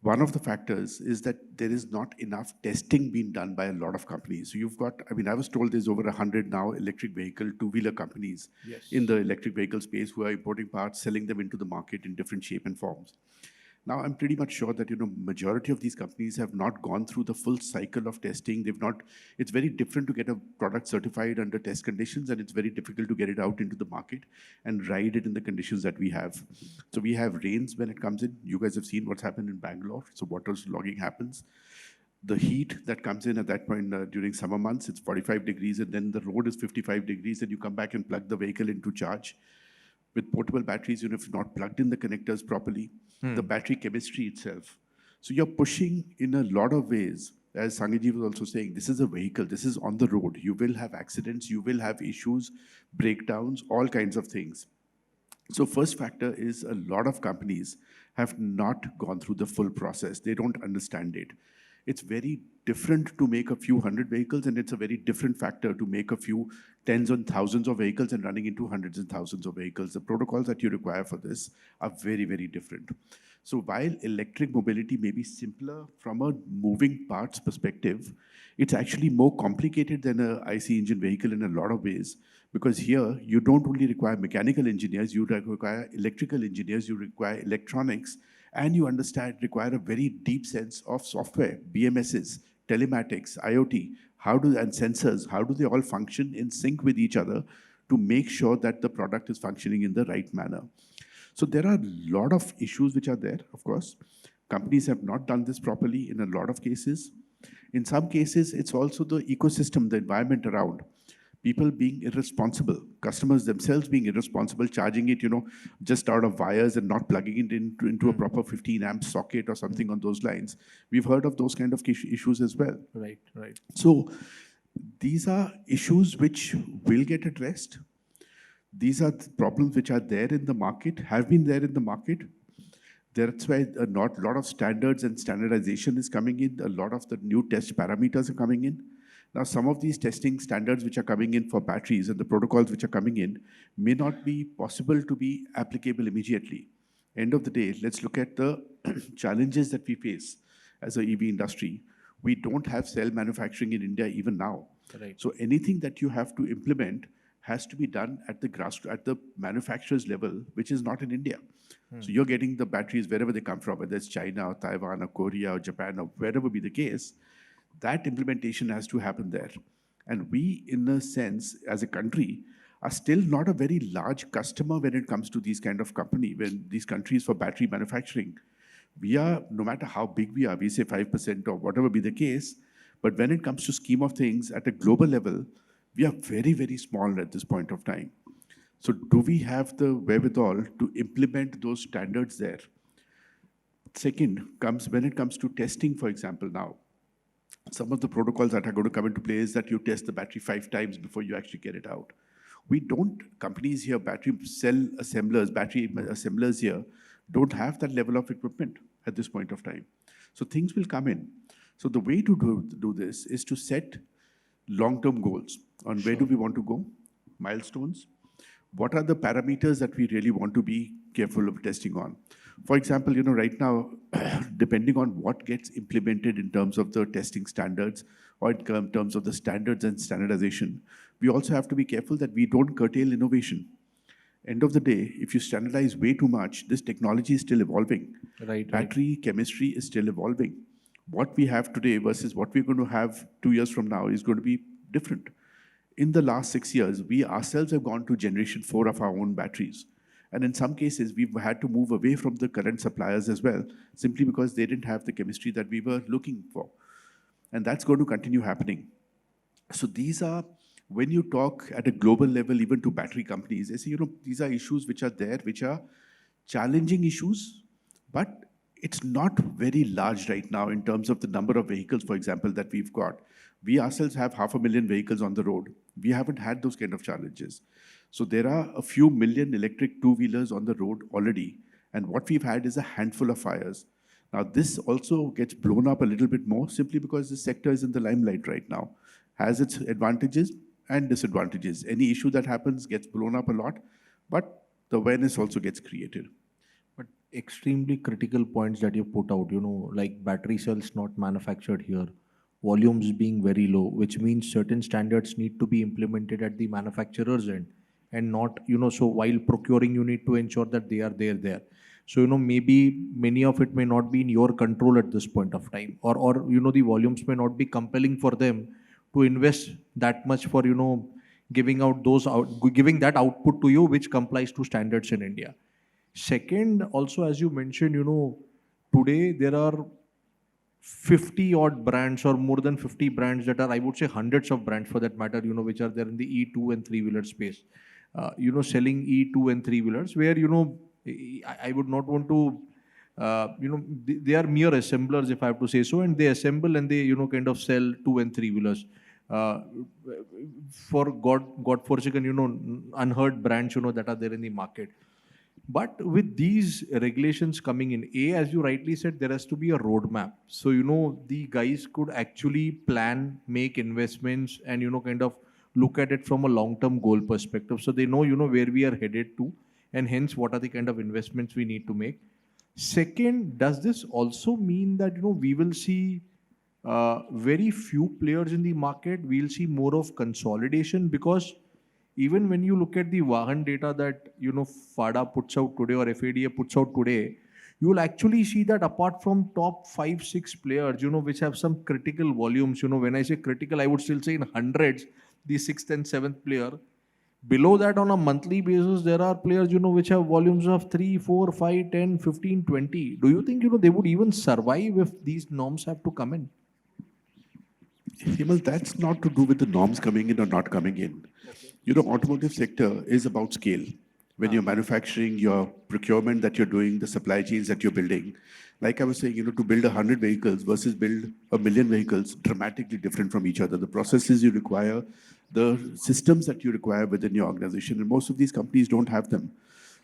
One of the factors is that there is not enough testing being done by a lot of companies. So you've got, I was told there's over 100 now electric vehicle, two-wheeler companies in the electric vehicle space who are importing parts, selling them into the market in different shape and forms. Now, I'm pretty much sure that, majority of these companies have not gone through the full cycle of testing. It's very different to get a product certified under test conditions, and it's very difficult to get it out into the market and ride it in the conditions that we have. So we have rains when it comes in. You guys have seen what's happened in Bangalore. So waterlogging happens. The heat that comes in at that point during summer months, it's 45 degrees, and then the road is 55 degrees, and you come back and plug the vehicle into charge. With portable batteries, if you're not plugged in the connectors properly, the battery chemistry itself. So you're pushing in a lot of ways, as Sangeji was also saying, this is a vehicle, this is on the road. You will have accidents, you will have issues, breakdowns, all kinds of things. So first factor is a lot of companies have not gone through the full process. They don't understand it. It's very different to make a few hundred vehicles, and it's a very different factor to make a few tens and thousands of vehicles and running into hundreds and thousands of vehicles. The protocols that you require for this are very, very different. So while electric mobility may be simpler from a moving parts perspective, it's actually more complicated than an IC engine vehicle in a lot of ways, because here you don't only require mechanical engineers, you require electrical engineers, you require electronics, and you require a very deep sense of software, BMSs, telematics, IoT, and sensors, how do they all function in sync with each other to make sure that the product is functioning in the right manner. So there are a lot of issues which are there, of course. Companies have not done this properly in a lot of cases. In some cases, it's also the ecosystem, the environment around. People being irresponsible, customers themselves being irresponsible, charging it, just out of wires and not plugging it into a proper 15 amp socket or something on those lines. We've heard of those kind of issues as well. Right, right. So these are issues which will get addressed. These are problems which are there in the market, have been there in the market. That's why a lot of standards and standardization is coming in. A lot of the new test parameters are coming in. Now, some of these testing standards which are coming in for batteries and the protocols which are coming in may not be possible to be applicable immediately. End of the day, let's look at the challenges that we face as an EV industry. We don't have cell manufacturing in India even now. Right. So anything that you have to implement has to be done at the manufacturer's level, which is not in India. So you're getting the batteries wherever they come from, whether it's China or Taiwan or Korea or Japan or wherever be the case. That implementation has to happen there. And we, in a sense, as a country, are still not a very large customer when it comes to these kind of when these countries for battery manufacturing. We are, no matter how big we are, we say 5% or whatever be the case, but when it comes to scheme of things at a global level, we are very, very small at this point of time. So do we have the wherewithal to implement those standards there? Second comes when it comes to testing, for example, now. Some of the protocols that are going to come into play is that you test the battery 5 times before you actually get it out. Companies here, battery assemblers here, don't have that level of equipment at this point of time. So things will come in. So the way to do this is to set long-term goals on where do we want to go, milestones, what are the parameters that we really want to be careful of testing on. For example, right now, depending on what gets implemented in terms of the testing standards or in terms of the standards and standardization, we also have to be careful that we don't curtail innovation. End of the day, if you standardize way too much, this technology is still evolving. Right. Battery chemistry is still evolving. What we have today versus what we're going to have 2 years from now is going to be different. In the last 6 years, we ourselves have gone to generation 4 of our own batteries. And in some cases, we've had to move away from the current suppliers as well, simply because they didn't have the chemistry that we were looking for. And that's going to continue happening. So these are, when you talk at a global level, even to battery companies, they say, these are issues which are there, which are challenging issues, but it's not very large right now in terms of the number of vehicles, for example, that we've got. We ourselves have 500,000 vehicles on the road. We haven't had those kind of challenges. So there are a few million electric two-wheelers on the road already, and what we've had is a handful of fires. Now, this also gets blown up a little bit more simply because the sector is in the limelight right now. Has its advantages and disadvantages. Any issue that happens gets blown up a lot, but the awareness also gets created. But extremely critical points that you put out, like battery cells not manufactured here, volumes being very low, which means certain standards need to be implemented at the manufacturer's end and not, so while procuring, you need to ensure that they are there. So, maybe many of it may not be in your control at this point of time, or the volumes may not be compelling for them to invest that much for, giving that output to you, which complies to standards in India. Second, also, as you mentioned, today there are 50 odd brands or more than 50 brands that are, I would say, hundreds of brands for that matter, which are there in the E2 and three-wheeler space, selling E2 and three-wheelers where, I would not want to, they are mere assemblers, if I have to say so, and they assemble and they, kind of sell two and three-wheelers. For God-forsaken, unheard brands, that are there in the market. But with these regulations coming in, as you rightly said, there has to be a roadmap. So, the guys could actually plan, make investments, and, kind of look at it from a long-term goal perspective. So they know, where we are headed to, and hence what are the kind of investments we need to make. Second, does this also mean that, we will see very few players in the market? We'll see more of consolidation, because even when you look at the Vahan data that, FADA puts out today or FADA puts out today, you will actually see that apart from top 5-6 players, which have some critical volumes, when I say critical, I would still say in hundreds, the 6th and 7th player. Below that, on a monthly basis, there are players, which have volumes of 3, 4, 5, 10, 15, 20. Do you think, they would even survive if these norms have to come in? Himal, that's not to do with the norms coming in or not coming in. Automotive sector is about scale. When you're manufacturing, your procurement that you're doing, the supply chains that you're building, like I was saying, to build 100 vehicles versus build 1 million vehicles, dramatically different from each other. The processes you require, the systems that you require within your organization, and most of these companies don't have them.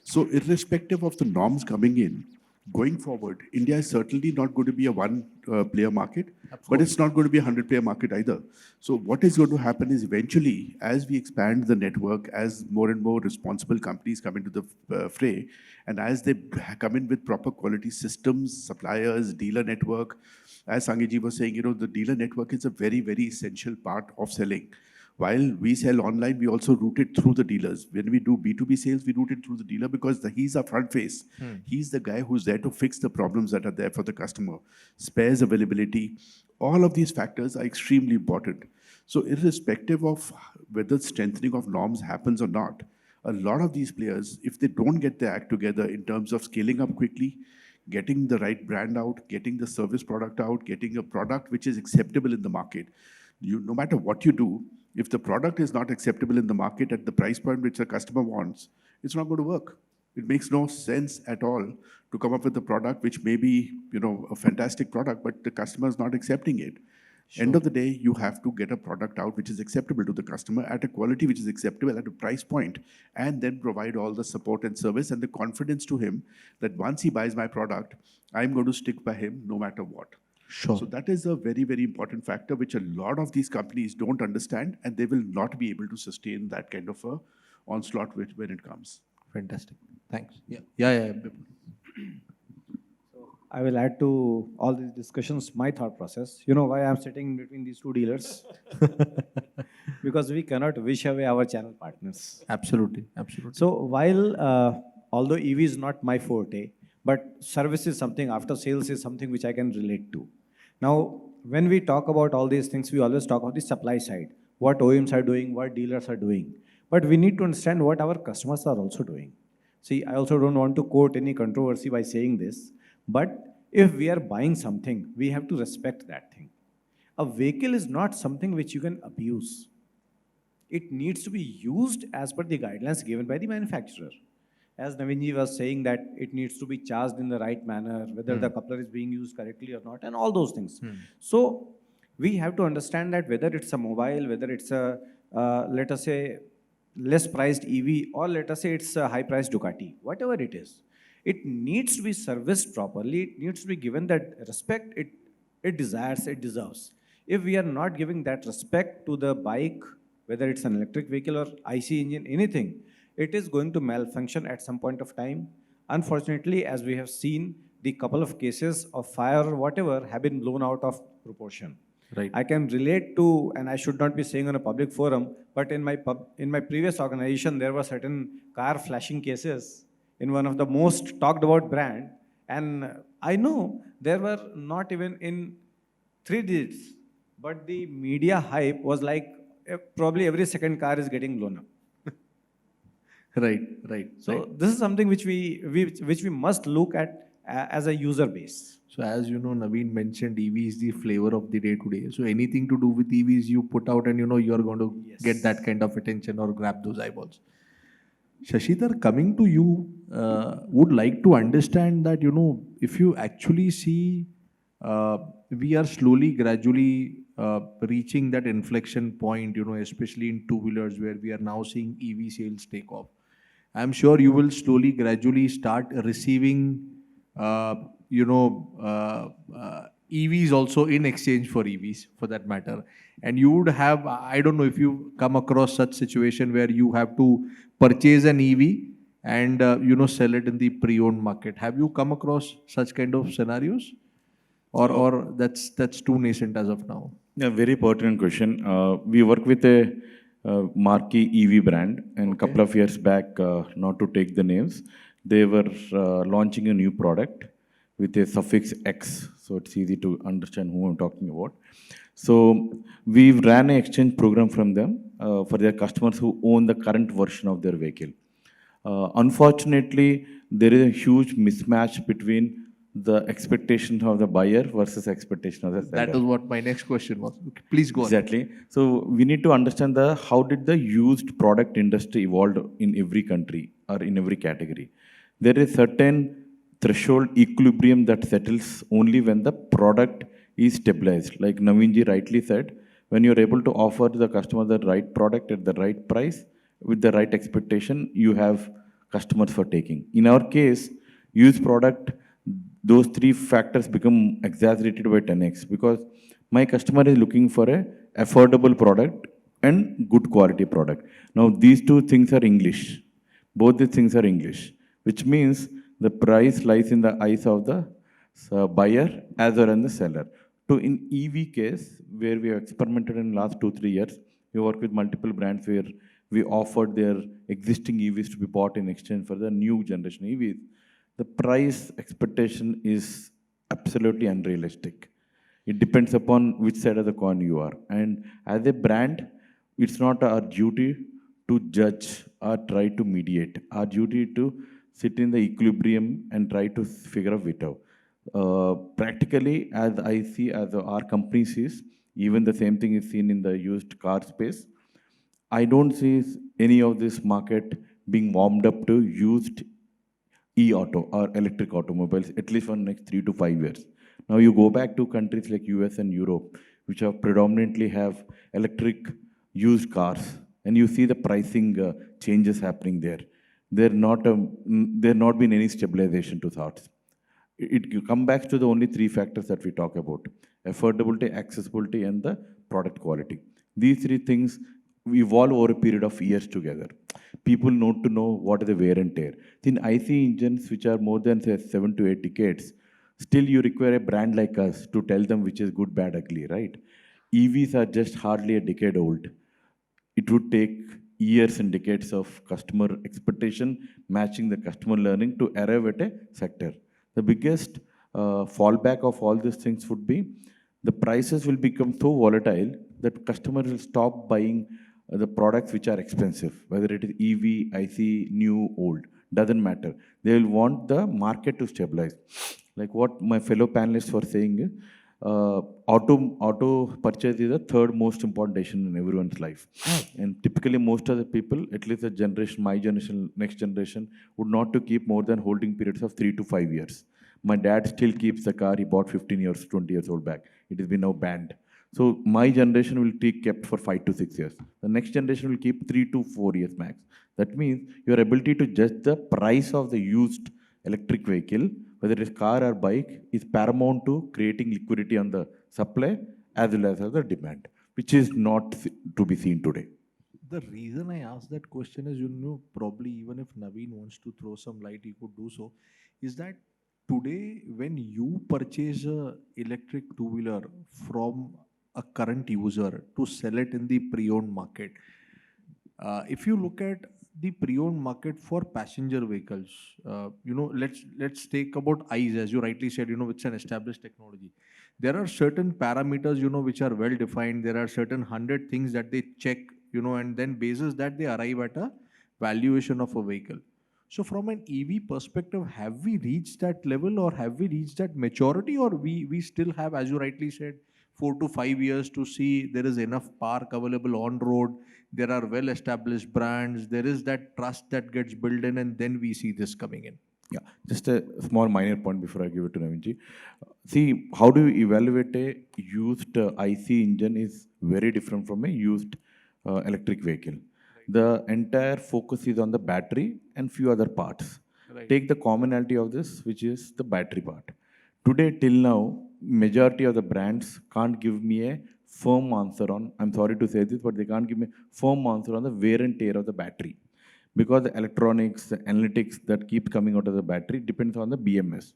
So irrespective of the norms coming in, going forward, India is certainly not going to be a one-player market, but it's not going to be a 100-player market either. So what is going to happen is eventually, as we expand the network, as more and more responsible companies come into the fray, and as they come in with proper quality systems, suppliers, dealer network, as Sangeji was saying, the dealer network is a very, very essential part of selling. While we sell online, we also route it through the dealers. When we do B2B sales, we route it through the dealer because he's our front face. He's the guy who's there to fix the problems that are there for the customer. Spares availability, all of these factors are extremely important. So irrespective of whether strengthening of norms happens or not, a lot of these players, if they don't get their act together in terms of scaling up quickly, getting the right brand out, getting the service product out, getting a product which is acceptable in the market, no matter what you do, if the product is not acceptable in the market at the price point which the customer wants, it's not going to work. It makes no sense at all to come up with a product which may be, a fantastic product, but the customer is not accepting it. Sure. End of the day, you have to get a product out which is acceptable to the customer at a quality which is acceptable at a price point, and then provide all the support and service and the confidence to him that once he buys my product, I'm going to stick by him no matter what. Sure. So that is a very, very important factor which a lot of these companies don't understand, and they will not be able to sustain that kind of a onslaught when it comes. Fantastic. Thanks. Yeah. I will add to all these discussions my thought process. You know why I'm sitting between these two dealers? Because we cannot wish away our channel partners. Absolutely. So while, although EV is not my forte, but service is something, after sales is something which I can relate to. Now, when we talk about all these things, we always talk about the supply side, what OEMs are doing, what dealers are doing. But we need to understand what our customers are also doing. See, I also don't want to quote any controversy by saying this, but if we are buying something, we have to respect that thing. A vehicle is not something which you can abuse. It needs to be used as per the guidelines given by the manufacturer. As Navinji was saying that it needs to be charged in the right manner, whether the coupler is being used correctly or not, and all those things. So we have to understand that whether it's a mobile, whether it's a, let us say, less priced EV, or let us say it's a high priced Ducati, whatever it is, it needs to be serviced properly, it needs to be given that respect it desires, it deserves. If we are not giving that respect to the bike, whether it's an electric vehicle or IC engine, anything, it is going to malfunction at some point of time. Unfortunately, as we have seen, the couple of cases of fire or whatever have been blown out of proportion. Right. I can relate to, and I should not be saying on a public forum, but in my previous organization, there were certain car flashing cases in one of the most talked about brand, and I know there were not even in 3 digits, but the media hype was like probably every second car is getting blown up. Right, right. So this is something which we must look at as a user base. So as you know, Naveen mentioned, EV is the flavor of the day today. So anything to do with EVs you put out and you're going to get that kind of attention or grab those eyeballs. Shashidhar, coming to you, would like to understand that, if you actually see, we are slowly, gradually reaching that inflection point, especially in two-wheelers where we are now seeing EV sales take off. I'm sure you will slowly, gradually start receiving, EVs also in exchange for EVs, for that matter. And you would have, I don't know if you come across such situation where you have to purchase an EV and, sell it in the pre-owned market. Have you come across such kind of scenarios? Or that's too nascent as of now? Yeah, very pertinent question. We work with a marquee EV brand, and a couple of years back, not to take the names, they were launching a new product with a suffix X, so it's easy to understand who I'm talking about. So we ran an exchange program from them for their customers who own the current version of their vehicle. Unfortunately, there is a huge mismatch between the expectation of the buyer versus expectation of the seller. That is what my next question was. Please go on. Exactly. So we need to understand how did the used product industry evolve in every country or in every category. There is certain threshold equilibrium that settles only when the product is stabilized. Like Naveenji rightly said, when you're able to offer the customer the right product at the right price with the right expectation, you have customers for taking. In our case, used product, those three factors become exaggerated by 10x because my customer is looking for a affordable product and good quality product. Now, these two things are English. Both these things are English, which means the price lies in the eyes of the buyer as well as the seller. So in EV case, where we have experimented in the last 2-3 years, we work with multiple brands where we offered their existing EVs to be bought in exchange for the new generation EVs. The price expectation is absolutely unrealistic. It depends upon which side of the coin you are. And as a brand, it's not our duty to judge or try to mediate. Our duty to sit in the equilibrium and try to figure out it out. Practically, as I see, as our company sees, even the same thing is seen in the used car space. I don't see any of this market being warmed up to used e-auto or electric automobiles, at least for the next 3 to 5 years. Now you go back to countries like US and Europe, which have predominantly have electric used cars, and you see the pricing changes happening there. There not been any stabilization to thoughts. It come back to the only three factors that we talk about: affordability, accessibility, and the product quality. These three things evolve over a period of years together. People need to know what is the wear and tear. In IC engines, which are more than say 7 to 8 decades, still you require a brand like us to tell them which is good, bad, ugly, right? EVs are just hardly a decade old. It would take years and decades of customer expectation matching the customer learning to arrive at a sector. The biggest fallback of all these things would be the prices will become so volatile that customers will stop buying the products which are expensive, whether it is EV, IC, new, old, doesn't matter. They will want the market to stabilize. Like what my fellow panelists were saying, auto purchase is the third most important decision in everyone's life. And typically most of the people, at least the generation, my generation, next generation, would not to keep more than holding periods of 3 to 5 years. My dad still keeps the car he bought 15 years, 20 years old back. It has been now banned. So my generation will take kept for 5 to 6 years. The next generation will keep 3 to 4 years max. That means your ability to judge the price of the used electric vehicle, whether it is car or bike, is paramount to creating liquidity on the supply as well as the demand, which is not to be seen today. The reason I asked that question is, probably even if Naveen wants to throw some light, he could do so, is that today when you purchase a electric two-wheeler from a current user to sell it in the pre-owned market, if you look at the pre-owned market for passenger vehicles, let's take about ICE, as you rightly said, it's an established technology. There are certain parameters, which are well defined. There are certain 100 things that they check, and then basis that they arrive at a valuation of a vehicle. So from an EV perspective, have we reached that level, or have we reached that maturity, or we still have, as you rightly said, 4 to 5 years to see there is enough park available on road, there are well established brands, there is that trust that gets built in, and then we see this coming in. Yeah, just a small minor point before I give it to Navinji. See, how do you evaluate a used IC engine is very different from a used electric vehicle. The entire focus is on the battery and few other parts. Right. Take the commonality of this, which is the battery part. Today, till now, majority of the brands can't give me a firm answer on, I'm sorry to say this, but they can't give me a firm answer on the wear and tear of the battery. Because the electronics, the analytics that keeps coming out of the battery depends on the BMS.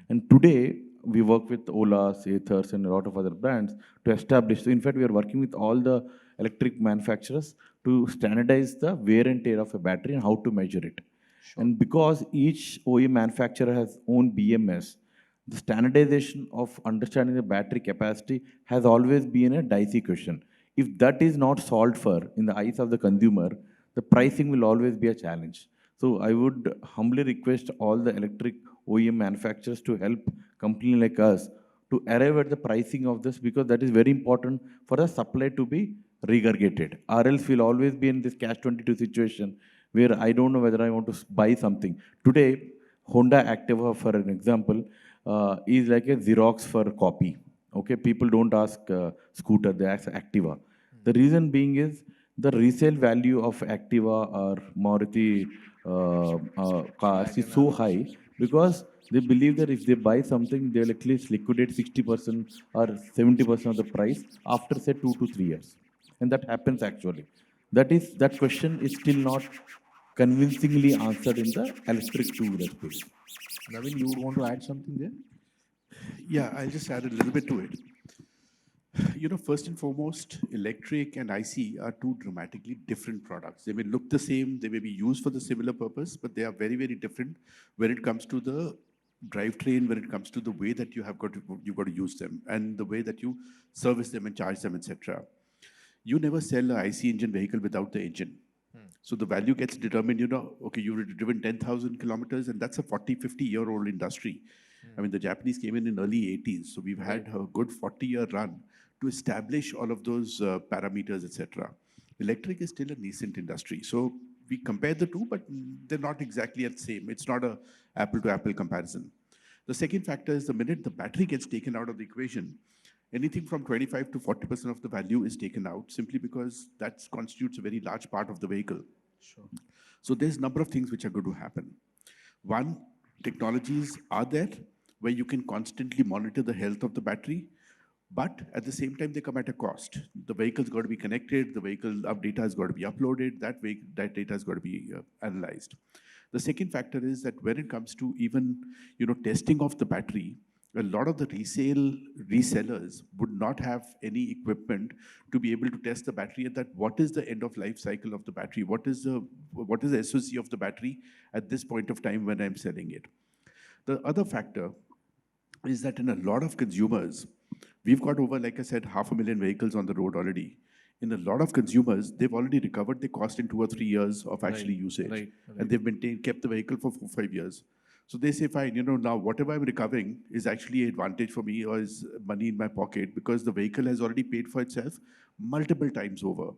And today, we work with Ola, Aethers, and a lot of other brands to establish. So in fact, we are working with all the electric manufacturers to standardize the wear and tear of a battery and how to measure it. Sure. And because each OEM manufacturer has own BMS, the standardization of understanding the battery capacity has always been a dicey question. If that is not solved for in the eyes of the consumer, the pricing will always be a challenge. So I would humbly request all the electric OEM manufacturers to help companies like us to arrive at the pricing of this, because that is very important for the supply to be regurgitated. Or else we'll always be in this catch-22 situation where I don't know whether I want to buy something. Today, Honda Activa, for an example, is like a Xerox for copy. Okay, people don't ask scooter, they ask Activa. The reason being is the resale value of Activa or Maruti cars is so high because they believe that if they buy something, they'll at least liquidate 60% or 70% of the price after, say, 2 to 3 years. And that happens actually. That question is still not convincingly answered in the electric two-wheeler space. Naveen, you would want to add something there? Yeah, I'll just add a little bit to it. First and foremost, electric and IC are two dramatically different products. They may look the same, they may be used for the similar purpose, but they are very, very different when it comes to the drivetrain, when it comes to the way that you've got to use them, and the way that you service them and charge them, etc. You never sell an IC engine vehicle without the engine. So the value gets determined, okay, you've driven 10,000 kilometers, and that's a 40, 50-year-old industry. I mean, the Japanese came in early 80s, so we've had a good 40-year run to establish all of those parameters, etc. Electric is still a nascent industry. So we compare the two, but they're not exactly the same. It's not a apple-to-apple comparison. The second factor is the minute the battery gets taken out of the equation, anything from 25 to 40% of the value is taken out simply because that constitutes a very large part of the vehicle. Sure. So there's a number of things which are going to happen. One, technologies are there where you can constantly monitor the health of the battery, but at the same time, they come at a cost. The vehicle's got to be connected, the vehicle data has got to be uploaded, that data has got to be analyzed. The second factor is that when it comes to even testing of the battery, a lot of the resellers would not have any equipment to be able to test the battery at that. What is the end of life cycle of the battery? What is the SOC of the battery at this point of time when I'm selling it? The other factor is that in a lot of consumers, we've got over, like I said, 500,000 vehicles on the road already. In a lot of consumers, they've already recovered the cost in 2 or 3 years of actually usage. Right. And they've kept the vehicle for 4 or 5 years. So they say, fine, now whatever I'm recovering is actually an advantage for me or is money in my pocket because the vehicle has already paid for itself multiple times over.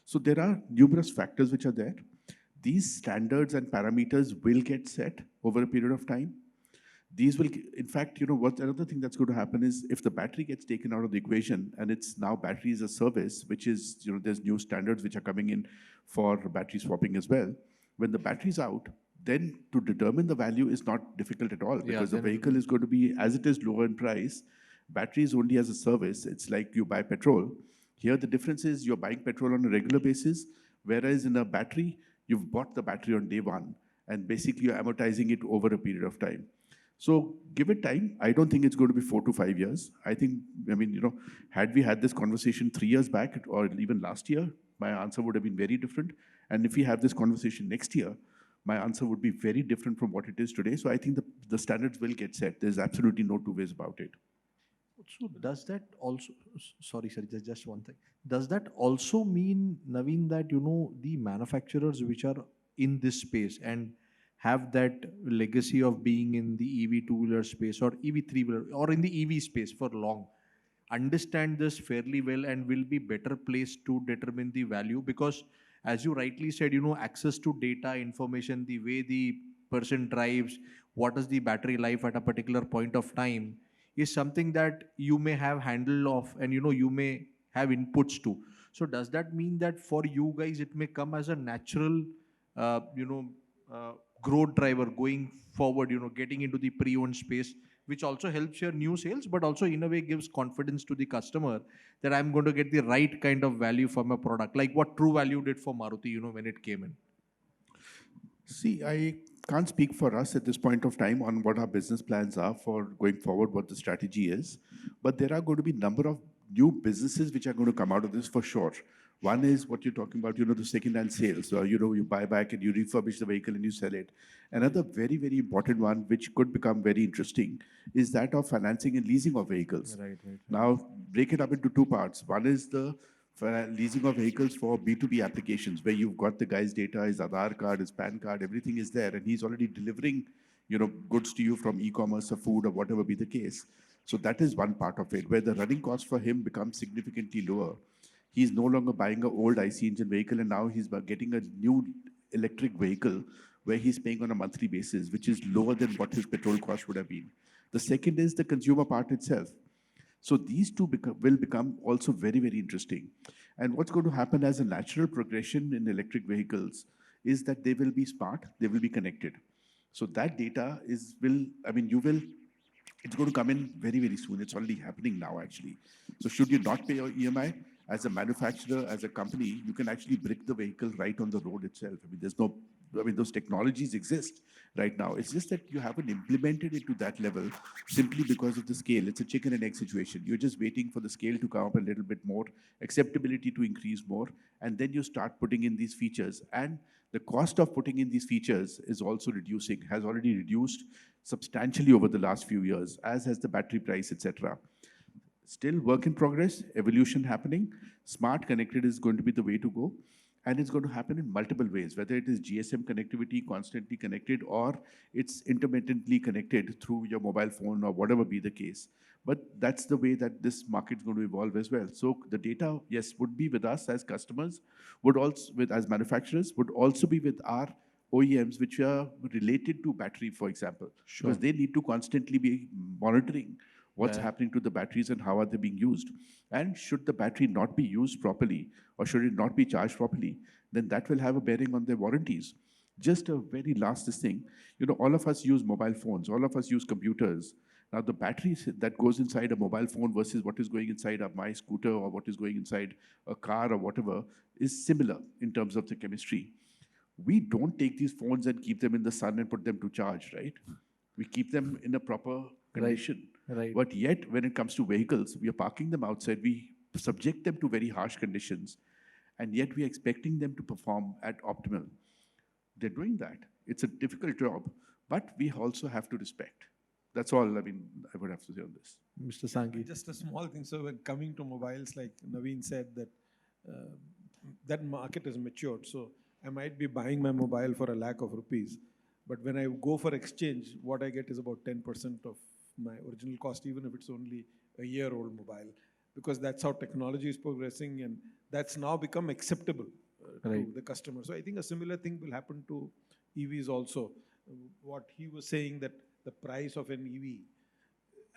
So there are numerous factors which are there. These standards and parameters will get set over a period of time. These will, in fact, what another thing that's going to happen is if the battery gets taken out of the equation and it's now battery as a service, which is, there's new standards which are coming in for battery swapping as well. When the battery's out, then to determine the value is not difficult at all because the vehicle is going to be, as it is lower in price, battery is only as a service. It's like you buy petrol. Here the difference is you're buying petrol on a regular basis, whereas in a battery, you've bought the battery on day one and basically you're amortizing it over a period of time. So give it time. I don't think it's going to be 4 to 5 years. I think, had we had this conversation 3 years back or even last year, my answer would have been very different. And if we have this conversation next year, my answer would be very different from what it is today. So I think the standards will get set. There's absolutely no two ways about it. So does that also, sorry, sir, just one thing. Does that also mean, Naveen, that, the manufacturers which are in this space and have that legacy of being in the EV two-wheeler space or EV three-wheeler or in the EV space for long, understand this fairly well and will be better placed to determine the value? Because as you rightly said, access to data, information, the way the person drives, what is the battery life at a particular point of time is something that you may have handle of and you may have inputs to. So does that mean that for you guys it may come as a natural uh, you know uh, growth driver going forward, getting into the pre-owned space, which also helps your new sales but also in a way gives confidence to the customer that I'm going to get the right kind of value from a product, like what True Value did for Maruti when it came in? See, I can't speak for us at this point of time on what our business plans are for going forward, what the strategy is. But there are going to be a number of new businesses which are going to come out of this for sure. One is what you're talking about, the second-hand sales. You buy back and you refurbish the vehicle and you sell it. Another very, very important one, which could become very interesting, is that of financing and leasing of vehicles. Right. Now, break it up into two parts. One is the leasing of vehicles for B2B applications, where you've got the guy's data, his Aadhaar card, his PAN card, everything is there, and he's already delivering, goods to you from e-commerce or food or whatever be the case. So that is one part of it, where the running cost for him becomes significantly lower. He's no longer buying an old IC engine vehicle, and now he's getting a new electric vehicle where he's paying on a monthly basis, which is lower than what his petrol cost would have been. The second is the consumer part itself. So these two will become also very, very interesting. And what's going to happen as a natural progression in electric vehicles is that they will be smart, they will be connected. So that data it's going to come in very, very soon. It's already happening now, actually. So should you not pay your EMI, as a manufacturer, as a company, you can actually brick the vehicle right on the road itself. Those technologies exist right now. It's just that you haven't implemented it to that level simply because of the scale. It's a chicken and egg situation. You're just waiting for the scale to come up a little bit more, acceptability to increase more, and then you start putting in these features. And the cost of putting in these features is also reducing, has already reduced substantially over the last few years, as has the battery price, etc. Still work in progress, evolution happening. Smart connected is going to be the way to go. And it's going to happen in multiple ways, whether it is GSM connectivity, constantly connected, or it's intermittently connected through your mobile phone or whatever be the case. But that's the way that this market is going to evolve as well. So the data, yes, would be with us as customers, would also, as manufacturers, would also be with our OEMs, which are related to battery, for example. Sure. Because they need to constantly be monitoring what's happening to the batteries and how are they being used. And should the battery not be used properly or should it not be charged properly, then that will have a bearing on their warranties. Just a very last thing, all of us use mobile phones, all of us use computers. Now the batteries that goes inside a mobile phone versus what is going inside my scooter or what is going inside a car or whatever is similar in terms of the chemistry. We don't take these phones and keep them in the sun and put them to charge, right? We keep them in a proper condition. Right. But yet, when it comes to vehicles, we are parking them outside, we subject them to very harsh conditions, and yet we are expecting them to perform at optimal. They're doing that. It's a difficult job, but we also have to respect. That's all, I would have to say on this. Mr. Sanghi. Just a small thing. So when coming to mobiles, like Naveen said, that that market is matured. So I might be buying my mobile for ₹1,00,000, But when I go for exchange, what I get is about 10% of my original cost, even if it's only a year-old mobile, because that's how technology is progressing, and that's now become acceptable to the customer. So I think a similar thing will happen to EVs also. What he was saying, that the price of an EV,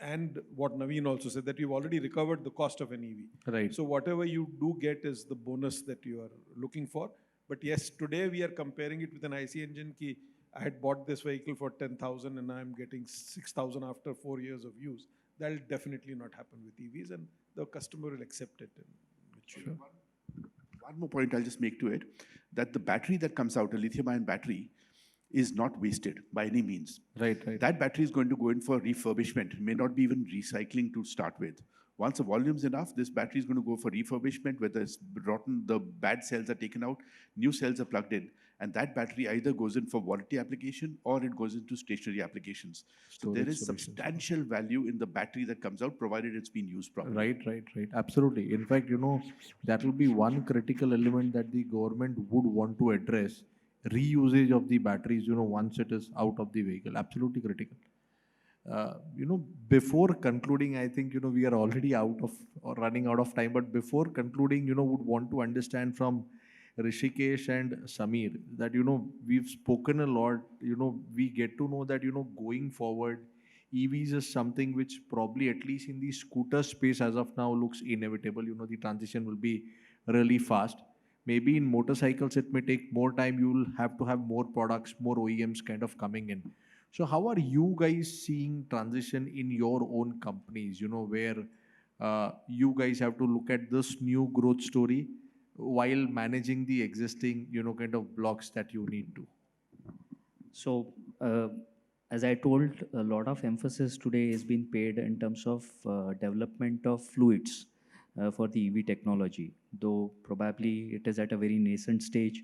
and what Naveen also said, that you've already recovered the cost of an EV. Right. So whatever you do get is the bonus that you are looking for. But yes, today we are comparing it with an IC engine. Ki I had bought this vehicle for 10,000 and I'm getting 6,000 after 4 years of use. That'll definitely not happen with EVs, and the customer will accept it. Sure. One more point I'll just make to it, that the battery that comes out, a lithium-ion battery, is not wasted by any means. Right. That battery is going to go in for refurbishment, may not be even recycling to start with. Once the volume's enough, this battery is going to go for refurbishment, whether it's rotten, the bad cells are taken out, new cells are plugged in, and that battery either goes in for warranty application or it goes into stationary applications. So there is substantial value in the battery that comes out, provided it's been used properly. Right. Absolutely. In fact, that will be one critical element that the government would want to address: reusage of the batteries, once it is out of the vehicle. Absolutely critical. Before concluding, I think, we are already running out of time, but before concluding, would want to understand from Rishikesh and Samir that, we've spoken a lot, we get to know that, going forward, EVs is something which probably, at least in the scooter space as of now, looks inevitable. The transition will be really fast. Maybe in motorcycles, it may take more time. You will have to have more products, more OEMs kind of coming in. So how are you guys seeing transition in your own companies, where you guys have to look at this new growth story while managing the existing, kind of blocks that you need to? So, as I told, a lot of emphasis today is being paid in terms of development of fluids for the EV technology, though probably it is at a very nascent stage.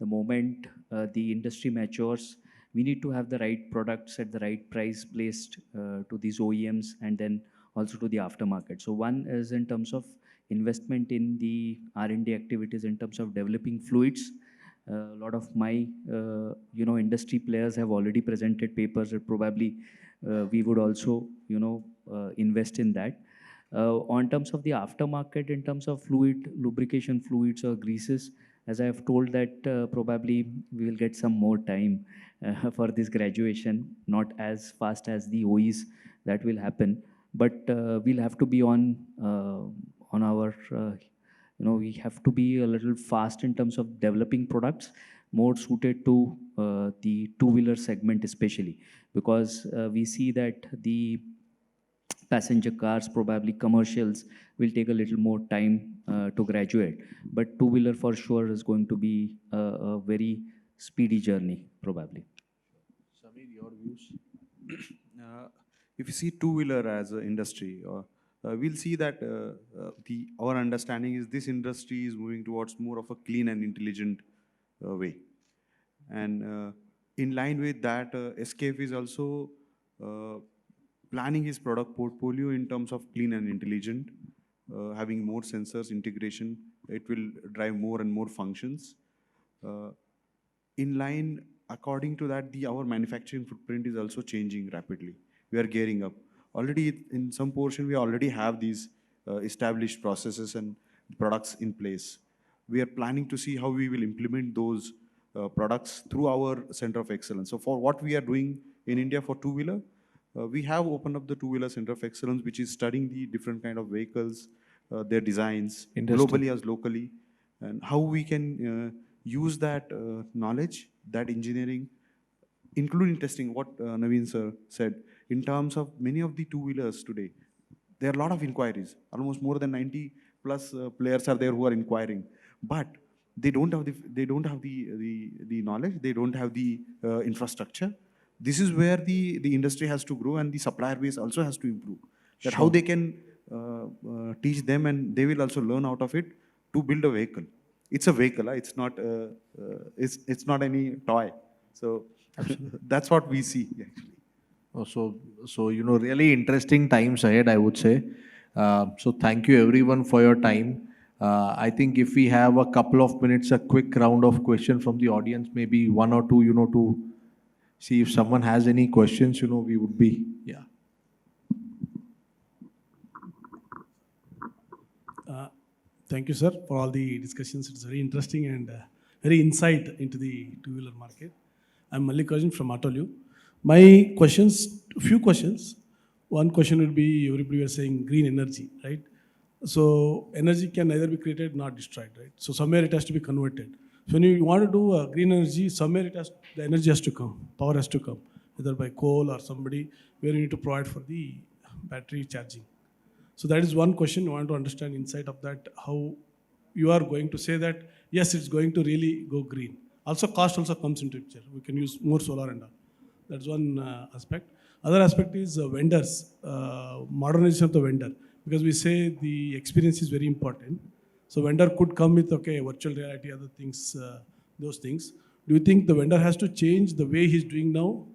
The moment the industry matures, we need to have the right products at the right price placed to these OEMs and then also to the aftermarket. So one is in terms of investment in the R&D activities in terms of developing fluids. A lot of my industry players have already presented papers that probably we would also invest in that. On terms of the aftermarket, in terms of fluid, lubrication fluids or greases, as I have told that probably we will get some more time for this graduation, not as fast as the OEs that will happen, but we'll have to be on our, we have to be a little fast in terms of developing products more suited to the two-wheeler segment especially, because we see that the passenger cars, probably commercials, will take a little more time to graduate. But two-wheeler for sure is going to be a very speedy journey, probably. Samir, your views? If you see two-wheeler as an industry, we'll see that our understanding is this industry is moving towards more of a clean and intelligent way. And in line with that, SKF is also planning his product portfolio in terms of clean and intelligent, having more sensors integration. It will drive more and more functions. In line, according to that, our manufacturing footprint is also changing rapidly. We are gearing up. Already in some portion, we already have these established processes and products in place. We are planning to see how we will implement those products through our Center of Excellence. So for what we are doing in India for two-wheeler, we have opened up the two-wheeler Center of Excellence, which is studying the different kind of vehicles, their designs, globally as locally, and how we can use that knowledge, that engineering, including testing, what Naveen sir said, in terms of many of the two-wheelers today. There are a lot of inquiries. Almost more than 90 plus players are there who are inquiring. But they don't have the knowledge, they don't have the infrastructure. This is where the industry has to grow, and the supplier base also has to improve. That how they can teach them, and they will also learn out of it to build a vehicle. It's a vehicle, it's not any toy. So that's what we see actually. Oh, so really interesting times ahead, I would say. So thank you everyone for your time. I think if we have a couple of minutes, a quick round of questions from the audience, maybe one or two, to see if someone has any questions, we would be, yeah. Thank you, sir, for all the discussions. It's very interesting and very insight into the two-wheeler market. I'm Mallikarjun from Autoliv. My questions, few questions. One question would be, everybody was saying green energy, right? So energy can neither be created nor destroyed, right? So somewhere it has to be converted. So when you want to do green energy, somewhere the energy has to come, power has to come, either by coal or somebody, where you need to provide for the battery charging. So that is one question. I want to understand inside of that, how you are going to say that, yes, it's going to really go green. Also, cost also comes into picture. We can use more solar and all. That's one aspect. Other aspect is vendors, modernization of the vendor. Because we say the experience is very important. So vendor could come with, okay, virtual reality, other things, those things. Do you think the vendor has to change the way he's doing now?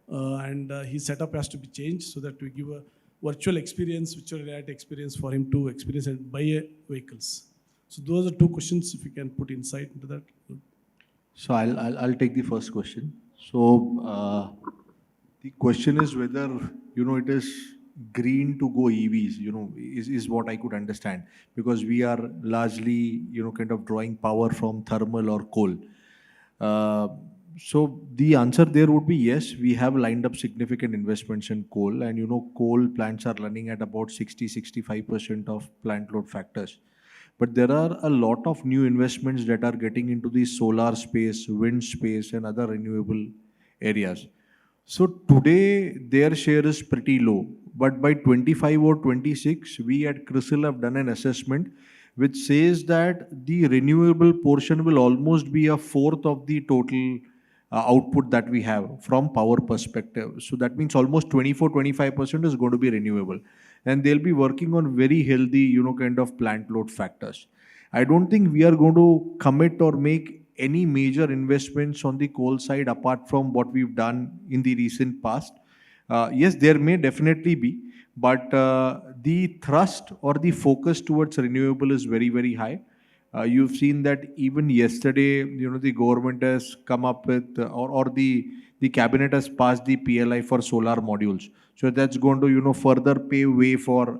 And his setup has to be changed so that we give a virtual experience, virtual reality experience for him to experience and buy vehicles. So those are two questions, if you can put insight into that. So I'll take the first question. So the question is whether, it is green to go EVs, is what I could understand, because we are largely, kind of drawing power from thermal or coal. So the answer there would be yes, we have lined up significant investments in coal, and coal plants are running at about 60-65% of plant load factors. But there are a lot of new investments that are getting into the solar space, wind space, and other renewable areas. So today their share is pretty low, but by 25 or 26, we at CRISIL have done an assessment which says that the renewable portion will almost be a fourth of the total output that we have from power perspective. So that means almost 24-25% is going to be renewable. And they'll be working on very healthy, kind of plant load factors. I don't think we are going to commit or make any major investments on the coal side apart from what we've done in the recent past. Yes, there may definitely be, but the thrust or the focus towards renewable is very, very high. You've seen that even yesterday, the government has come up with, or the cabinet has passed the PLI for solar modules. So that's going to, further pave way for,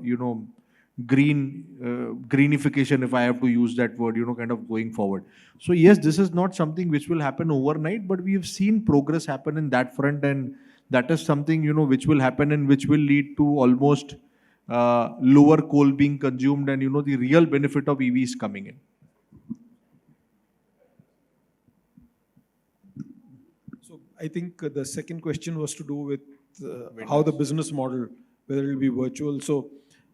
greenification, if I have to use that word, kind of going forward. So yes, this is not something which will happen overnight, but we have seen progress happen in that front, and that is something, which will happen and which will lead to almost lower coal being consumed and, the real benefit of EVs coming in. So I think the second question was to do with how the business model, whether it will be virtual. So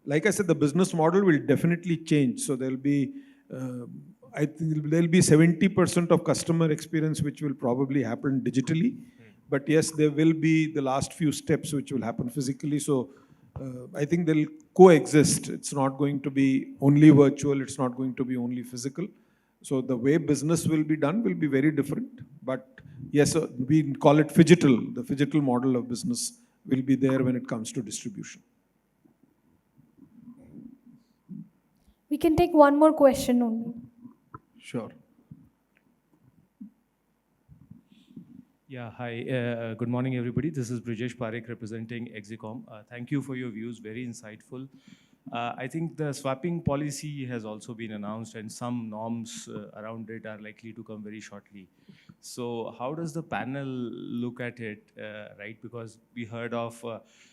like I said, the business model will definitely change. So there'll be, I think there'll be 70% of customer experience which will probably happen digitally. But yes, there will be the last few steps which will happen physically. So I think they'll coexist. It's not going to be only virtual. It's not going to be only physical. So the way business will be done will be very different. But yes, we call it phygital. The phygital model of business will be there when it comes to distribution. We can take one more question only. Sure. Yeah, hi. Good morning, everybody. This is Brijesh Parekh representing Exicom. Thank you for your views, very insightful. I think the swapping policy has also been announced and some norms around it are likely to come very shortly. So how does the panel look at it, right? Because we heard of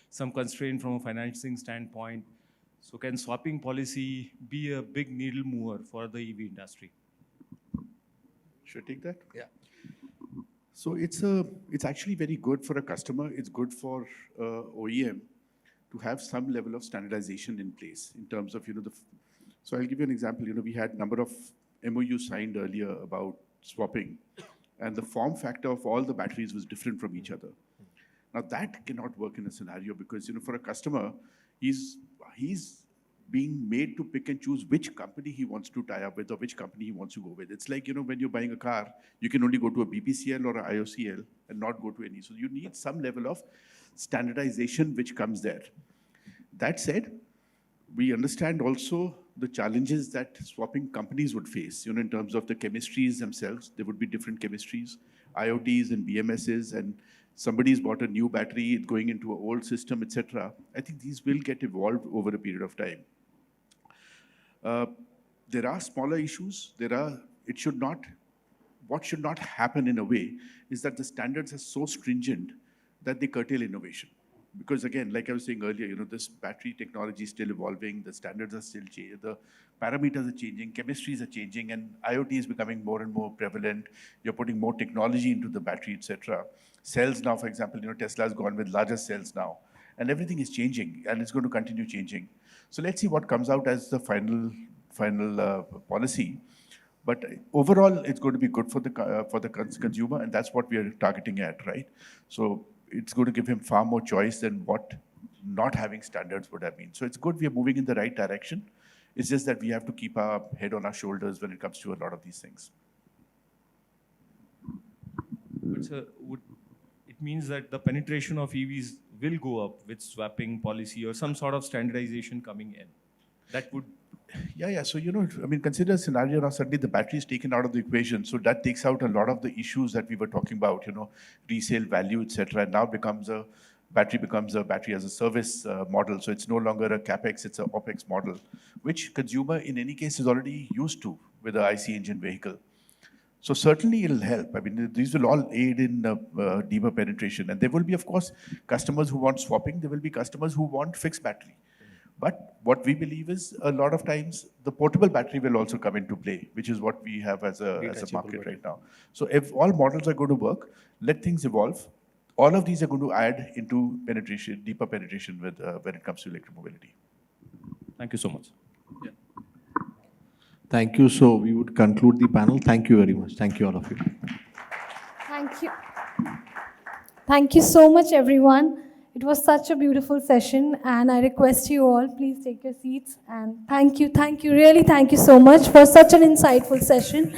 some constraint from a financing standpoint. So can swapping policy be a big needle mover for the EV industry? Should I take that? Yeah. So it's actually very good for a customer. It's good for OEM to have some level of standardization in place in terms of, so I'll give you an example. We had a number of MOUs signed earlier about swapping, and the form factor of all the batteries was different from each other. Now that cannot work in a scenario because, for a customer, he's being made to pick and choose which company he wants to tie up with or which company he wants to go with. It's like, when you're buying a car, you can only go to a BPCL or an IOCL and not go to any. So you need some level of standardization which comes there. That said, we understand also the challenges that swapping companies would face, in terms of the chemistries themselves. There would be different chemistries, IoTs and BMSs, and somebody's bought a new battery, it's going into an old system, etc. I think these will get evolved over a period of time. There are smaller issues. What should not happen in a way is that the standards are so stringent that they curtail innovation. Because again, like I was saying earlier, this battery technology is still evolving, the standards are still changing, the parameters are changing, chemistries are changing, and IoT is becoming more and more prevalent. You're putting more technology into the battery, etc. Cells now, for example, Tesla has gone with larger cells now, and everything is changing, and it's going to continue changing. So let's see what comes out as the final policy. But overall, it's going to be good for the consumer, and that's what we are targeting at, right? So it's going to give him far more choice than what not having standards would have been. So it's good we are moving in the right direction. It's just that we have to keep our head on our shoulders when it comes to a lot of these things. It means that the penetration of EVs will go up with swapping policy or some sort of standardization coming in. That would... Yeah. So, consider a scenario now suddenly the battery is taken out of the equation. So that takes out a lot of the issues that we were talking about, resale value, etc. And now battery becomes a battery as a service model. So it's no longer a CapEx, it's an OpEx model, which consumer in any case is already used to with a IC engine vehicle. So certainly it'll help. These will all aid in deeper penetration. And there will be, of course, customers who want swapping. There will be customers who want fixed battery. But what we believe is a lot of times the portable battery will also come into play, which is what we have as a market right now. So if all models are going to work, let things evolve. All of these are going to add into penetration, deeper penetration with when it comes to electromobility. Thank you so much. Yeah. Thank you. So we would conclude the panel. Thank you very much. Thank you, all of you. Thank you. Thank you so much, everyone. It was such a beautiful session, and I request you all, please take your seats. And thank you, really thank you so much for such an insightful session.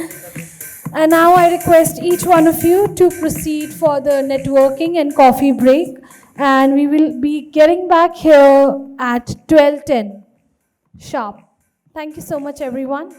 And now I request each one of you to proceed for the networking and coffee break. And we will be getting back here at 12:10 sharp. Thank you so much, everyone.